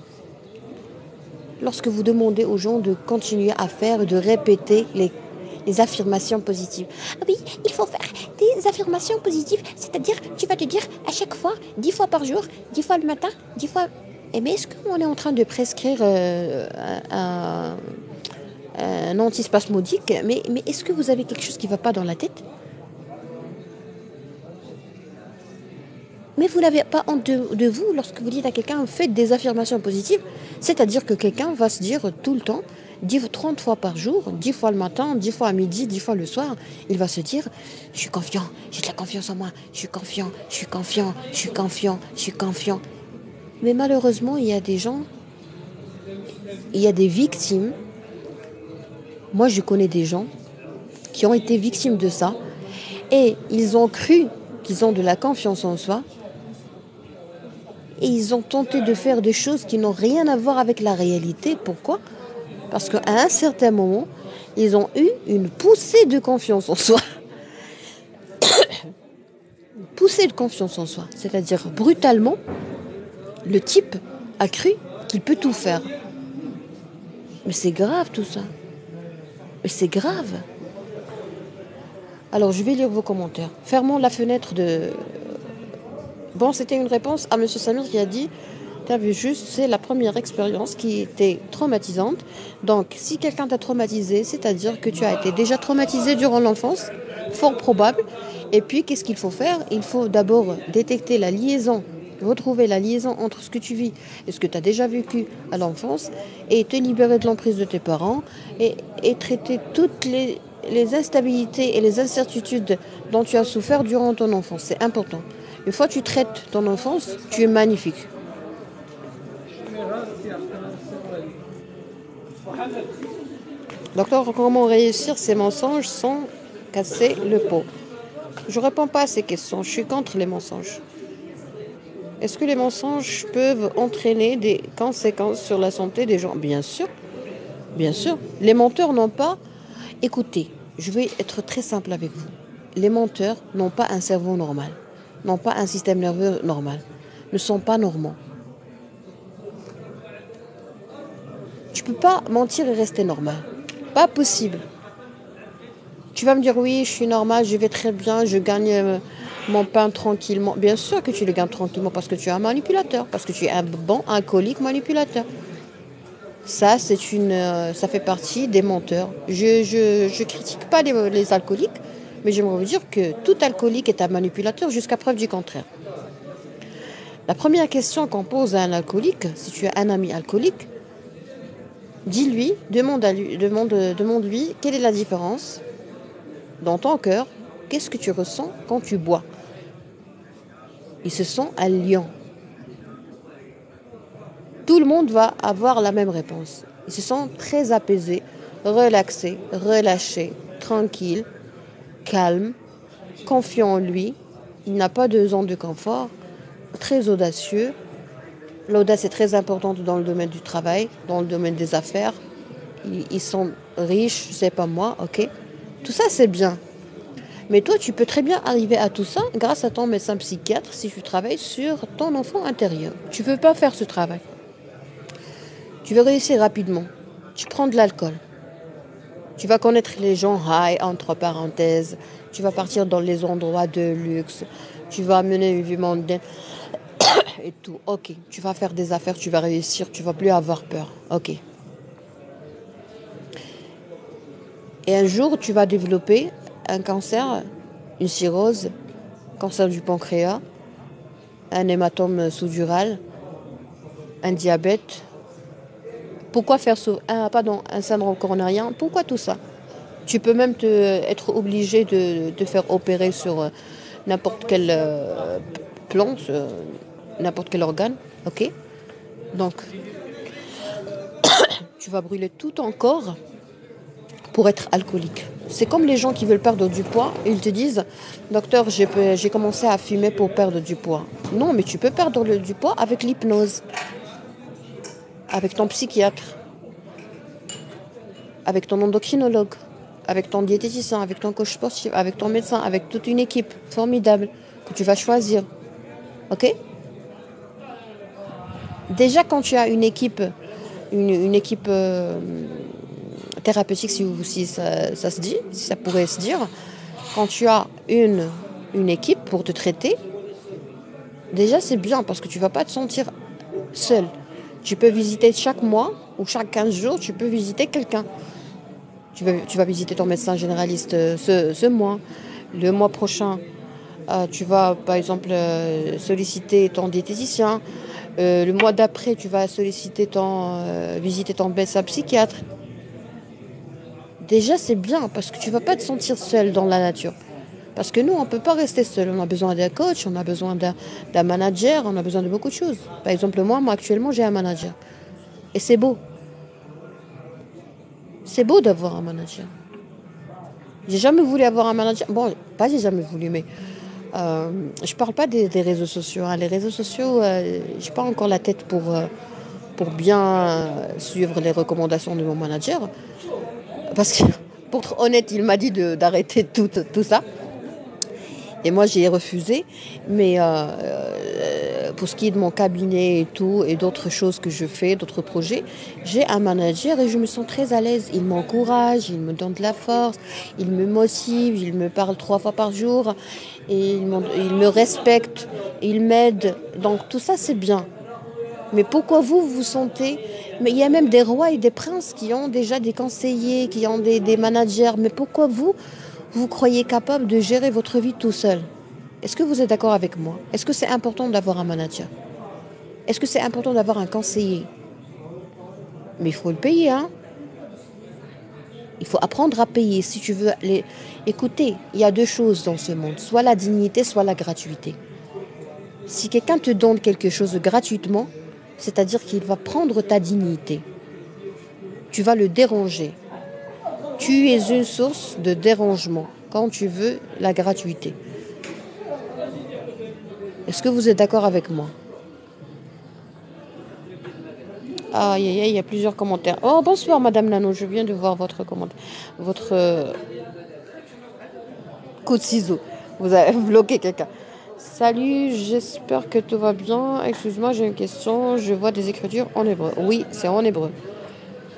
Lorsque vous demandez aux gens de continuer à faire, de répéter les affirmations positives. Ah oui, il faut faire des affirmations positives, c'est-à-dire, tu vas te dire à chaque fois, 10 fois par jour, 10 fois le matin, 10 fois... Eh bien, est-ce qu'on est en train de prescrire un antispasmodique, mais est-ce que vous avez quelque chose qui ne va pas dans la tête? Mais vous n'avez pas honte de vous lorsque vous dites à quelqu'un, faites des affirmations positives, c'est-à-dire que quelqu'un va se dire tout le temps, 30 fois par jour, 10 fois le matin, 10 fois à midi, 10 fois le soir, il va se dire, je suis confiant, j'ai de la confiance en moi, je suis confiant, je suis confiant, je suis confiant, je suis confiant. Mais malheureusement, il y a des gens, il y a des victimes. Moi, je connais des gens qui ont été victimes de ça et ils ont cru qu'ils ont de la confiance en soi et ils ont tenté de faire des choses qui n'ont rien à voir avec la réalité. Pourquoi? Parce qu'à un certain moment, ils ont eu une poussée de confiance en soi. Une poussée de confiance en soi. C'est-à-dire, brutalement, le type a cru qu'il peut tout faire. Mais c'est grave tout ça. Mais c'est grave. Alors, je vais lire vos commentaires. Fermons la fenêtre de... Bon, c'était une réponse à M. Samir qui a dit, tu as vu juste, c'est la première expérience qui était traumatisante. Donc, si quelqu'un t'a traumatisé, c'est-à-dire que tu as été déjà traumatisé durant l'enfance, fort probable. Et puis, qu'est-ce qu'il faut faire? Il faut d'abord détecter la liaison, retrouver la liaison entre ce que tu vis et ce que tu as déjà vécu à l'enfance et te libérer de l'emprise de tes parents et traiter toutes les instabilités et les incertitudes dont tu as souffert durant ton enfance. C'est important. Une fois que tu traites ton enfance, tu es magnifique. Docteur, comment réussir ces mensonges sans casser le pot? Je ne réponds pas à ces questions. Je suis contre les mensonges. Est-ce que les mensonges peuvent entraîner des conséquences sur la santé des gens? Bien sûr. Bien sûr. Les menteurs n'ont pas... Écoutez, je vais être très simple avec vous. Les menteurs n'ont pas un cerveau normal, n'ont pas un système nerveux normal, ne sont pas normaux. Tu peux pas mentir et rester normal. Pas possible. Tu vas me dire, oui, je suis normal, je vais très bien, je gagne mon pain tranquillement. Bien sûr que tu le gagnes tranquillement parce que tu es un manipulateur, parce que tu es un bon alcoolique manipulateur. Ça, ça fait partie des menteurs. Je critique pas les alcooliques, mais j'aimerais vous dire que tout alcoolique est un manipulateur jusqu'à preuve du contraire. La première question qu'on pose à un alcoolique, si tu as un ami alcoolique, dis-lui, demande-lui quelle est la différence dans ton cœur, qu'est-ce que tu ressens quand tu bois? Il se sent un lion. Tout le monde va avoir la même réponse. Il se sent très apaisé, relaxé, relâché, tranquille, calme, confiant en lui. Il n'a pas de zone de confort, très audacieux. L'audace est très importante dans le domaine du travail, dans le domaine des affaires. Ils sont riches, je sais pas moi, ok. Tout ça, c'est bien. Mais toi, tu peux très bien arriver à tout ça grâce à ton médecin psychiatre si tu travailles sur ton enfant intérieur. Tu ne veux pas faire ce travail. Tu veux réussir rapidement. Tu prends de l'alcool. Tu vas connaître les gens high, entre parenthèses. Tu vas partir dans les endroits de luxe. Tu vas mener une vie mondaine et tout. Ok, tu vas faire des affaires, tu vas réussir, tu vas plus avoir peur. Ok. Et un jour, tu vas développer un cancer, une cirrhose, cancer du pancréas, un hématome sous-dural, un diabète. Pourquoi faire un syndrome coronarien? Pourquoi tout ça? Tu peux même être obligé de te faire opérer sur n'importe quel plan, n'importe quel organe. Ok? Donc, tu vas brûler tout ton corps pour être alcoolique. C'est comme les gens qui veulent perdre du poids. Ils te disent, docteur, j'ai commencé à fumer pour perdre du poids. Non, mais tu peux perdre du poids avec l'hypnose. avec ton psychiatre, avec ton endocrinologue, avec ton diététicien, avec ton coach sportif, avec ton médecin, avec toute une équipe formidable que tu vas choisir. Ok? Déjà, quand tu as une équipe, une équipe thérapeutique, si ça se dit, si ça pourrait se dire, quand tu as une équipe pour te traiter, déjà c'est bien parce que tu ne vas pas te sentir seul. Tu peux visiter chaque mois ou chaque 15 jours, tu peux visiter quelqu'un. Tu vas visiter ton médecin généraliste ce mois. Le mois prochain, tu vas par exemple solliciter ton diététicien. Le mois d'après, tu vas visiter ton médecin psychiatre. Déjà, c'est bien parce que tu ne vas pas te sentir seul dans la nature. Parce que nous, on ne peut pas rester seul. On a besoin d'un coach, on a besoin d'un manager, on a besoin de beaucoup de choses. Par exemple, moi actuellement, j'ai un manager. Et c'est beau. C'est beau d'avoir un manager. J'ai jamais voulu avoir un manager. Bon, pas j'ai jamais voulu, mais je parle pas des réseaux sociaux. Hein. Les réseaux sociaux, j'ai pas encore la tête pour bien suivre les recommandations de mon manager. Parce que, pour être honnête, il m'a dit d'arrêter tout ça. Et moi, j'ai refusé. Mais pour ce qui est de mon cabinet et tout, et d'autres choses que je fais, d'autres projets, j'ai un manager et je me sens très à l'aise. Il m'encourage, il me donne de la force, il me motive, il me parle 3 fois par jour, et il me respecte, il m'aide. Donc tout ça, c'est bien. Mais pourquoi vous vous sentez... Mais il y a même des rois et des princes qui ont déjà des conseillers, qui ont des managers. Mais pourquoi vous croyez capable de gérer votre vie tout seul? Est-ce que vous êtes d'accord avec moi? Est-ce que c'est important d'avoir un manager? Est-ce que c'est important d'avoir un conseiller? Mais il faut le payer, hein? Il faut apprendre à payer si tu veux les... Écoutez, il y a 2 choses dans ce monde. Soit la dignité, soit la gratuité. Si quelqu'un te donne quelque chose gratuitement, c'est-à-dire qu'il va prendre ta dignité. Tu vas le déranger. Tu es une source de dérangement quand tu veux la gratuité. Est-ce que vous êtes d'accord avec moi? Aïe, aïe, aïe, il y a plusieurs commentaires. Oh, bonsoir, Madame Nano, je viens de voir votre commentaire. Votre coup de ciseau. Vous avez bloqué quelqu'un. Salut, j'espère que tout va bien. Excuse-moi, j'ai une question. Je vois des écritures en hébreu. Oui, c'est en hébreu.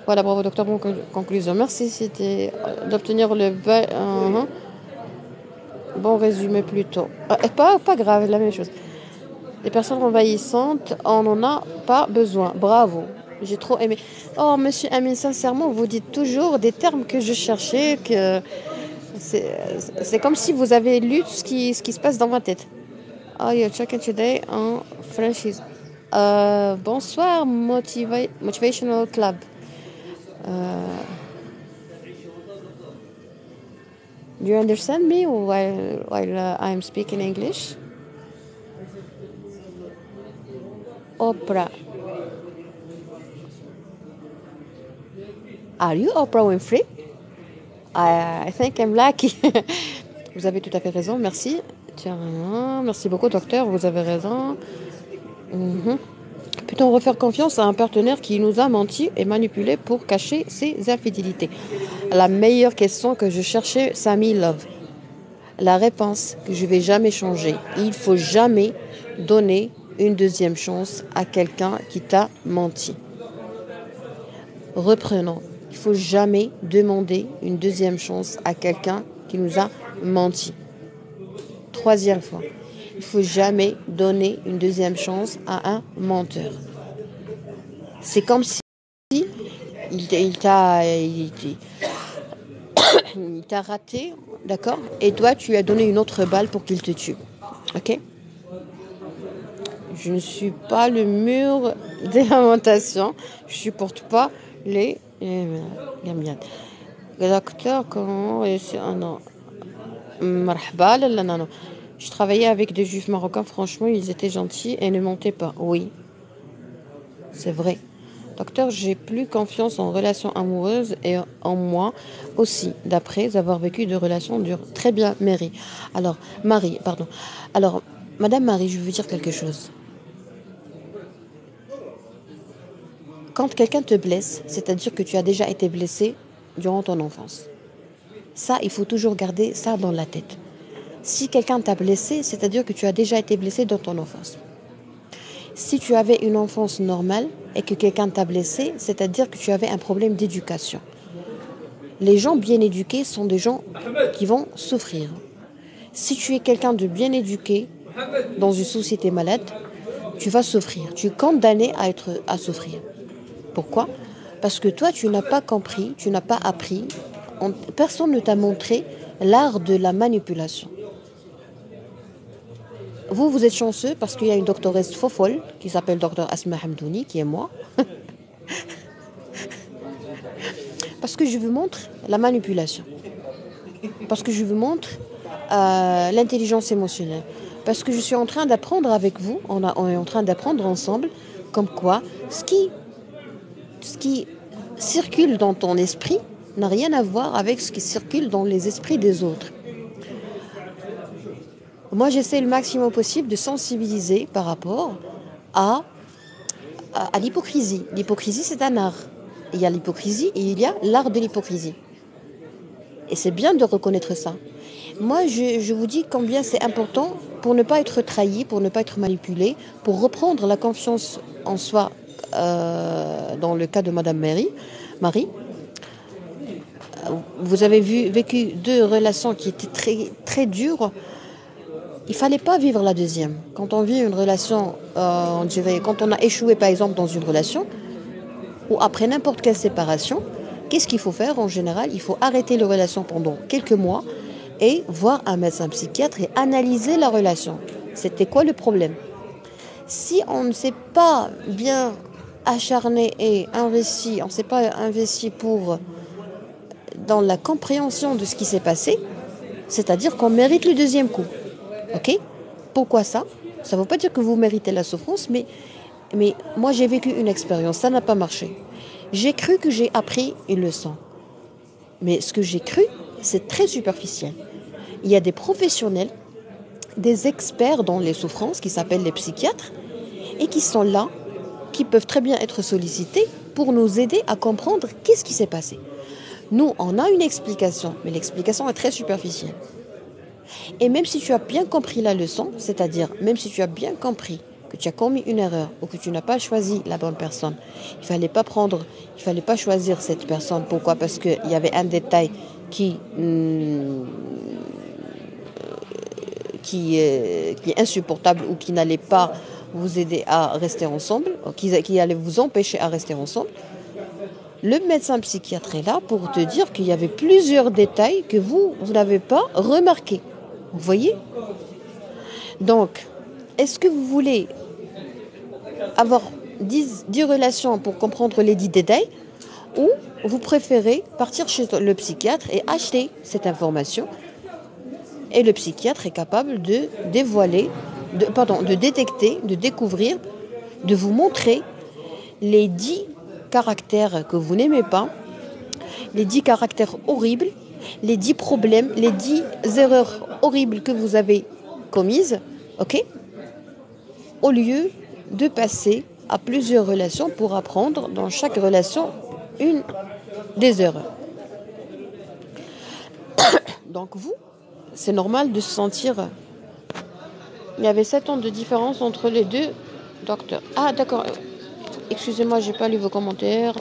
Voilà, bravo, docteur. Bonne conclusion. Merci, c'était d'obtenir le bon résumé plutôt. Pas grave, la même chose. Les personnes envahissantes, on n'en a pas besoin. Bravo. J'ai trop aimé. Oh, monsieur Amin, sincèrement, vous dites toujours des termes que je cherchais, que c'est comme si vous avez lu ce qui se passe dans ma tête. Oh, you're checking today en franchise. Bonsoir, Motivational Club. Do you understand me while I'm speaking English? Oprah. Are you Oprah Winfrey? I think I'm lucky. Vous avez tout à fait raison, merci. Tiens, merci beaucoup, docteur, vous avez raison. Peut-on refaire confiance à un partenaire qui nous a menti et manipulé pour cacher ses infidélités? La meilleure question que je cherchais, Samy Love. La réponse que je ne vais jamais changer. Il faut jamais donner une deuxième chance à quelqu'un qui t'a menti. Reprenons. Il faut jamais demander une deuxième chance à quelqu'un qui nous a menti. 3e fois. Il faut jamais donner une deuxième chance à un menteur. C'est comme si il t'a raté, d'accord? Et toi, tu lui as donné une autre balle pour qu'il te tue. Ok? Je ne suis pas le mur des lamentations. Je supporte pas les gamiades. Docteur, comment réussir? Ah non. Marhaba, non. Je travaillais avec des juifs marocains. Franchement, ils étaient gentils et ne mentaient pas. Oui, c'est vrai. Docteur, j'ai plus confiance en relations amoureuses et en moi aussi, d'après avoir vécu de relations dures. Très bien, Marie. Alors, Madame Marie, je veux dire quelque chose. quand quelqu'un te blesse, c'est-à-dire que tu as déjà été blessé durant ton enfance. Ça, il faut toujours garder ça dans la tête. Si quelqu'un t'a blessé, c'est-à-dire que tu as déjà été blessé dans ton enfance. Si tu avais une enfance normale et que quelqu'un t'a blessé, c'est-à-dire que tu avais un problème d'éducation. Les gens bien éduqués sont des gens qui vont souffrir. Si tu es quelqu'un de bien éduqué dans une société malade, tu vas souffrir. Tu es condamné à souffrir. Pourquoi? Parce que toi, tu n'as pas compris, tu n'as pas appris, personne ne t'a montré l'art de la manipulation. Vous êtes chanceux parce qu'il y a une doctoresse fofolle qui s'appelle Dr Asma Hamdouni, qui est moi. Parce que je vous montre la manipulation. Parce que je vous montre l'intelligence émotionnelle. Parce que je suis en train d'apprendre avec vous, on est en train d'apprendre ensemble, comme quoi ce qui circule dans ton esprit n'a rien à voir avec ce qui circule dans les esprits des autres. Moi, j'essaie le maximum possible de sensibiliser par rapport à l'hypocrisie. L'hypocrisie, c'est un art. Il y a l'hypocrisie et il y a l'art de l'hypocrisie. Et c'est bien de reconnaître ça. Moi, je vous dis combien c'est important pour ne pas être trahi, pour ne pas être manipulé, pour reprendre la confiance en soi dans le cas de Madame Marie. Vous avez vécu 2 relations qui étaient très, très dures. Il ne fallait pas vivre la deuxième. Quand on vit une relation, on dirait, quand on a échoué par exemple dans une relation, ou après n'importe quelle séparation, qu'est-ce qu'il faut faire en général? Il faut arrêter la relation pendant quelques mois et voir un médecin psychiatre et analyser la relation. C'était quoi le problème? Si on ne s'est pas bien acharné et investi, on ne s'est pas investi dans la compréhension de ce qui s'est passé, c'est-à-dire qu'on mérite le deuxième coup. Ok? Pourquoi ça? Ça ne veut pas dire que vous méritez la souffrance, mais moi j'ai vécu une expérience, ça n'a pas marché. J'ai cru que j'ai appris une leçon. Mais ce que j'ai cru, c'est très superficiel. Il y a des professionnels, des experts dans les souffrances qui s'appellent les psychiatres et qui sont là, qui peuvent très bien être sollicités pour nous aider à comprendre qu'est-ce qui s'est passé. Nous, on a une explication, mais l'explication est très superficielle. Et même si tu as bien compris la leçon, c'est-à-dire même si tu as bien compris que tu as commis une erreur ou que tu n'as pas choisi la bonne personne, il fallait pas choisir cette personne. Pourquoi? Parce qu'il y avait un détail qui est insupportable ou qui n'allait pas vous aider à rester ensemble, qui allait vous empêcher à rester ensemble. Le médecin psychiatre est là pour te dire qu'il y avait plusieurs détails que vous n'avez pas remarqués. Vous voyez? Donc, est-ce que vous voulez avoir 10 relations pour comprendre les 10 détails ou vous préférez partir chez le psychiatre et acheter cette information et le psychiatre est capable de de détecter, de découvrir, de vous montrer les 10 caractères que vous n'aimez pas, les 10 caractères horribles, les 10 problèmes, les 10 erreurs horribles que vous avez commises, ok? Au lieu de passer à plusieurs relations pour apprendre dans chaque relation une des erreurs. Donc vous, c'est normal de se sentir... Il y avait 7 ans de différence entre les deux docteurs. Ah d'accord, excusez-moi, j'ai pas lu vos commentaires.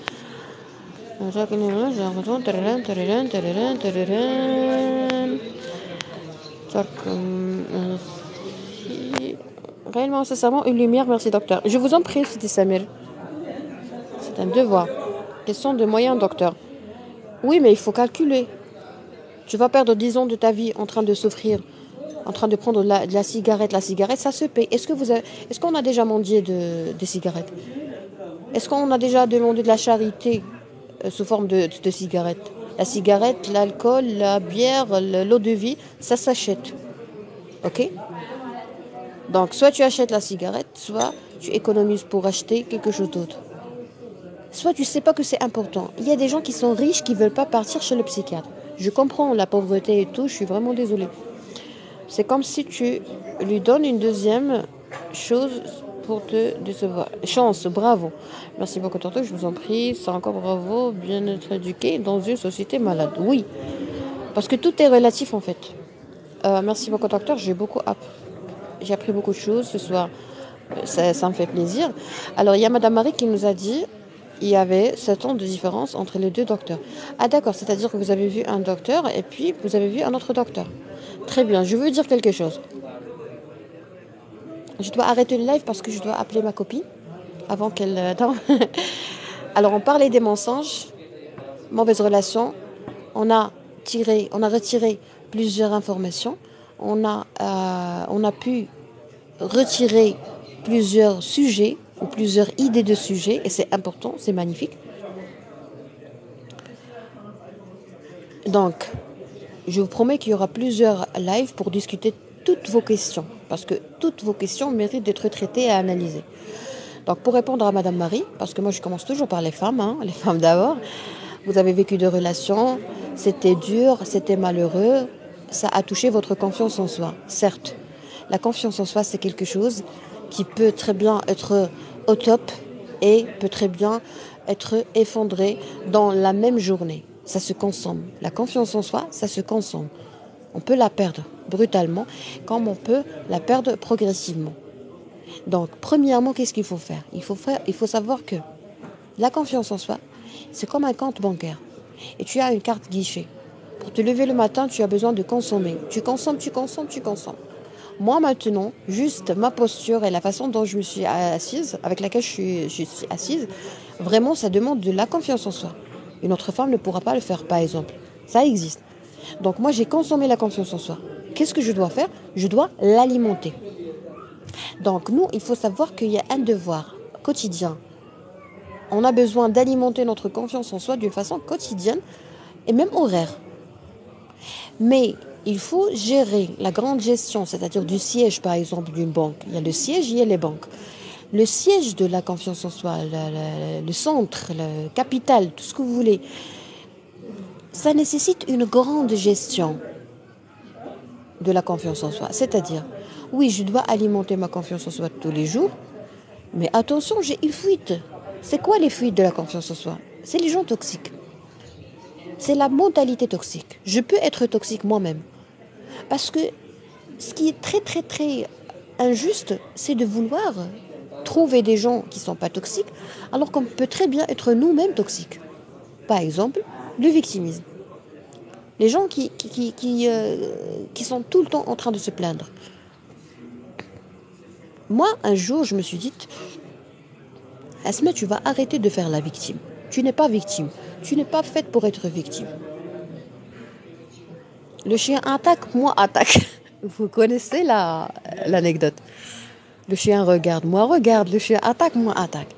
Réellement, sincèrement, une lumière, merci docteur. Je vous en prie, c'était Samir. C'est un devoir. Question de moyens, docteur. Oui, mais il faut calculer. Tu vas perdre 10 ans de ta vie en train de souffrir, en train de prendre de la cigarette. La cigarette, ça se paye. Est-ce qu'on a déjà mendié des cigarettes? Est-ce qu'on a déjà demandé de la charité sous forme de cigarettes? La cigarette, l'alcool, la bière, l'eau de vie, ça s'achète. Ok? Donc, soit tu achètes la cigarette, soit tu économises pour acheter quelque chose d'autre. Soit tu ne sais pas que c'est important. Il y a des gens qui sont riches qui ne veulent pas partir chez le psychiatre. Je comprends la pauvreté et tout, je suis vraiment désolée. C'est comme si tu lui donnes une deuxième chose pour te décevoir. Chance, bravo. Merci beaucoup, Torto, je vous en prie. C'est encore bravo, bien être éduqué dans une société malade. Oui, parce que tout est relatif en fait. Merci beaucoup, docteur. J'ai appris beaucoup de choses ce soir. Ça me fait plaisir. Alors, il y a Madame Marie qui nous a dit il y avait 7 ans de différence entre les deux docteurs. Ah d'accord, c'est-à-dire que vous avez vu un docteur et puis vous avez vu un autre docteur. Très bien, je veux dire quelque chose. Je dois arrêter le live parce que je dois appeler ma copine avant qu'elle... Non. Alors, on parlait des mensonges, mauvaise relation. On a retiré plusieurs informations. On a pu retirer plusieurs sujets ou plusieurs idées de sujets et c'est important, c'est magnifique. Donc, je vous promets qu'il y aura plusieurs lives pour discuter toutes vos questions parce que toutes vos questions méritent d'être traitées et analysées. Donc, pour répondre à Madame Marie, parce que moi je commence toujours par les femmes, les femmes d'abord, vous avez vécu des relations, c'était dur, c'était malheureux, ça a touché votre confiance en soi, certes. La confiance en soi, c'est quelque chose qui peut très bien être au top et peut très bien être effondré dans la même journée. Ça se consomme. La confiance en soi, ça se consomme. On peut la perdre brutalement, comme on peut la perdre progressivement. Donc, premièrement, qu'est-ce qu'il faut faire ? Il faut savoir que la confiance en soi, c'est comme un compte bancaire. Et tu as une carte guichet. Pour te lever le matin, tu as besoin de consommer. Tu consommes. Moi, maintenant, juste ma posture et la façon dont je me suis assise, avec laquelle je suis assise, vraiment, ça demande de la confiance en soi. Une autre femme ne pourra pas le faire, par exemple. Ça existe. Donc, moi, j'ai consommé la confiance en soi. Qu'est-ce que je dois faire ? Je dois l'alimenter. Donc, nous, il faut savoir qu'il y a un devoir quotidien. On a besoin d'alimenter notre confiance en soi d'une façon quotidienne et même horaire. Mais il faut gérer la grande gestion, c'est-à-dire du siège, par exemple, d'une banque. Il y a le siège, il y a les banques. Le siège de la confiance en soi, le centre, le capital, tout ce que vous voulez, ça nécessite une grande gestion de la confiance en soi. C'est-à-dire, oui, je dois alimenter ma confiance en soi tous les jours, mais attention, j'ai une fuite. C'est quoi les fuites de la confiance en soi ? C'est les gens toxiques. C'est la mentalité toxique. Je peux être toxique moi-même. Parce que ce qui est très, très, très injuste, c'est de vouloir trouver des gens qui ne sont pas toxiques, alors qu'on peut très bien être nous-mêmes toxiques. Par exemple, le victimisme. Les gens qui sont tout le temps en train de se plaindre. Moi, un jour, je me suis dit, Asma, tu vas arrêter de faire la victime. Tu n'es pas victime. Tu n'es pas faite pour être victime. Le chien attaque, moi attaque. Vous connaissez l'anecdote. Le chien regarde, moi regarde. Le chien attaque, moi attaque.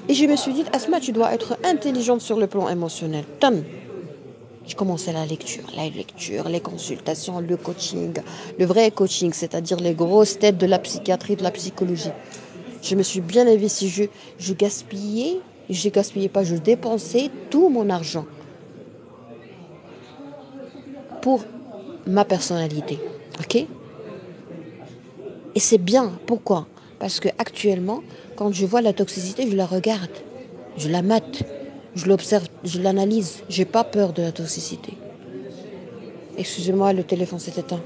Et je me suis dit, Asma, tu dois être intelligente sur le plan émotionnel. Tom. J'ai commencé la lecture, les consultations, le coaching, le vrai coaching, c'est-à-dire les grosses têtes de la psychiatrie, de la psychologie. Je me suis bien investie, je dépensais tout mon argent pour ma personnalité, ok ? Et c'est bien, pourquoi ? Parce que actuellement, quand je vois la toxicité, je la regarde, je la mate, je l'observe, je l'analyse. J'ai pas peur de la toxicité. Excusez-moi, le téléphone s'est éteint.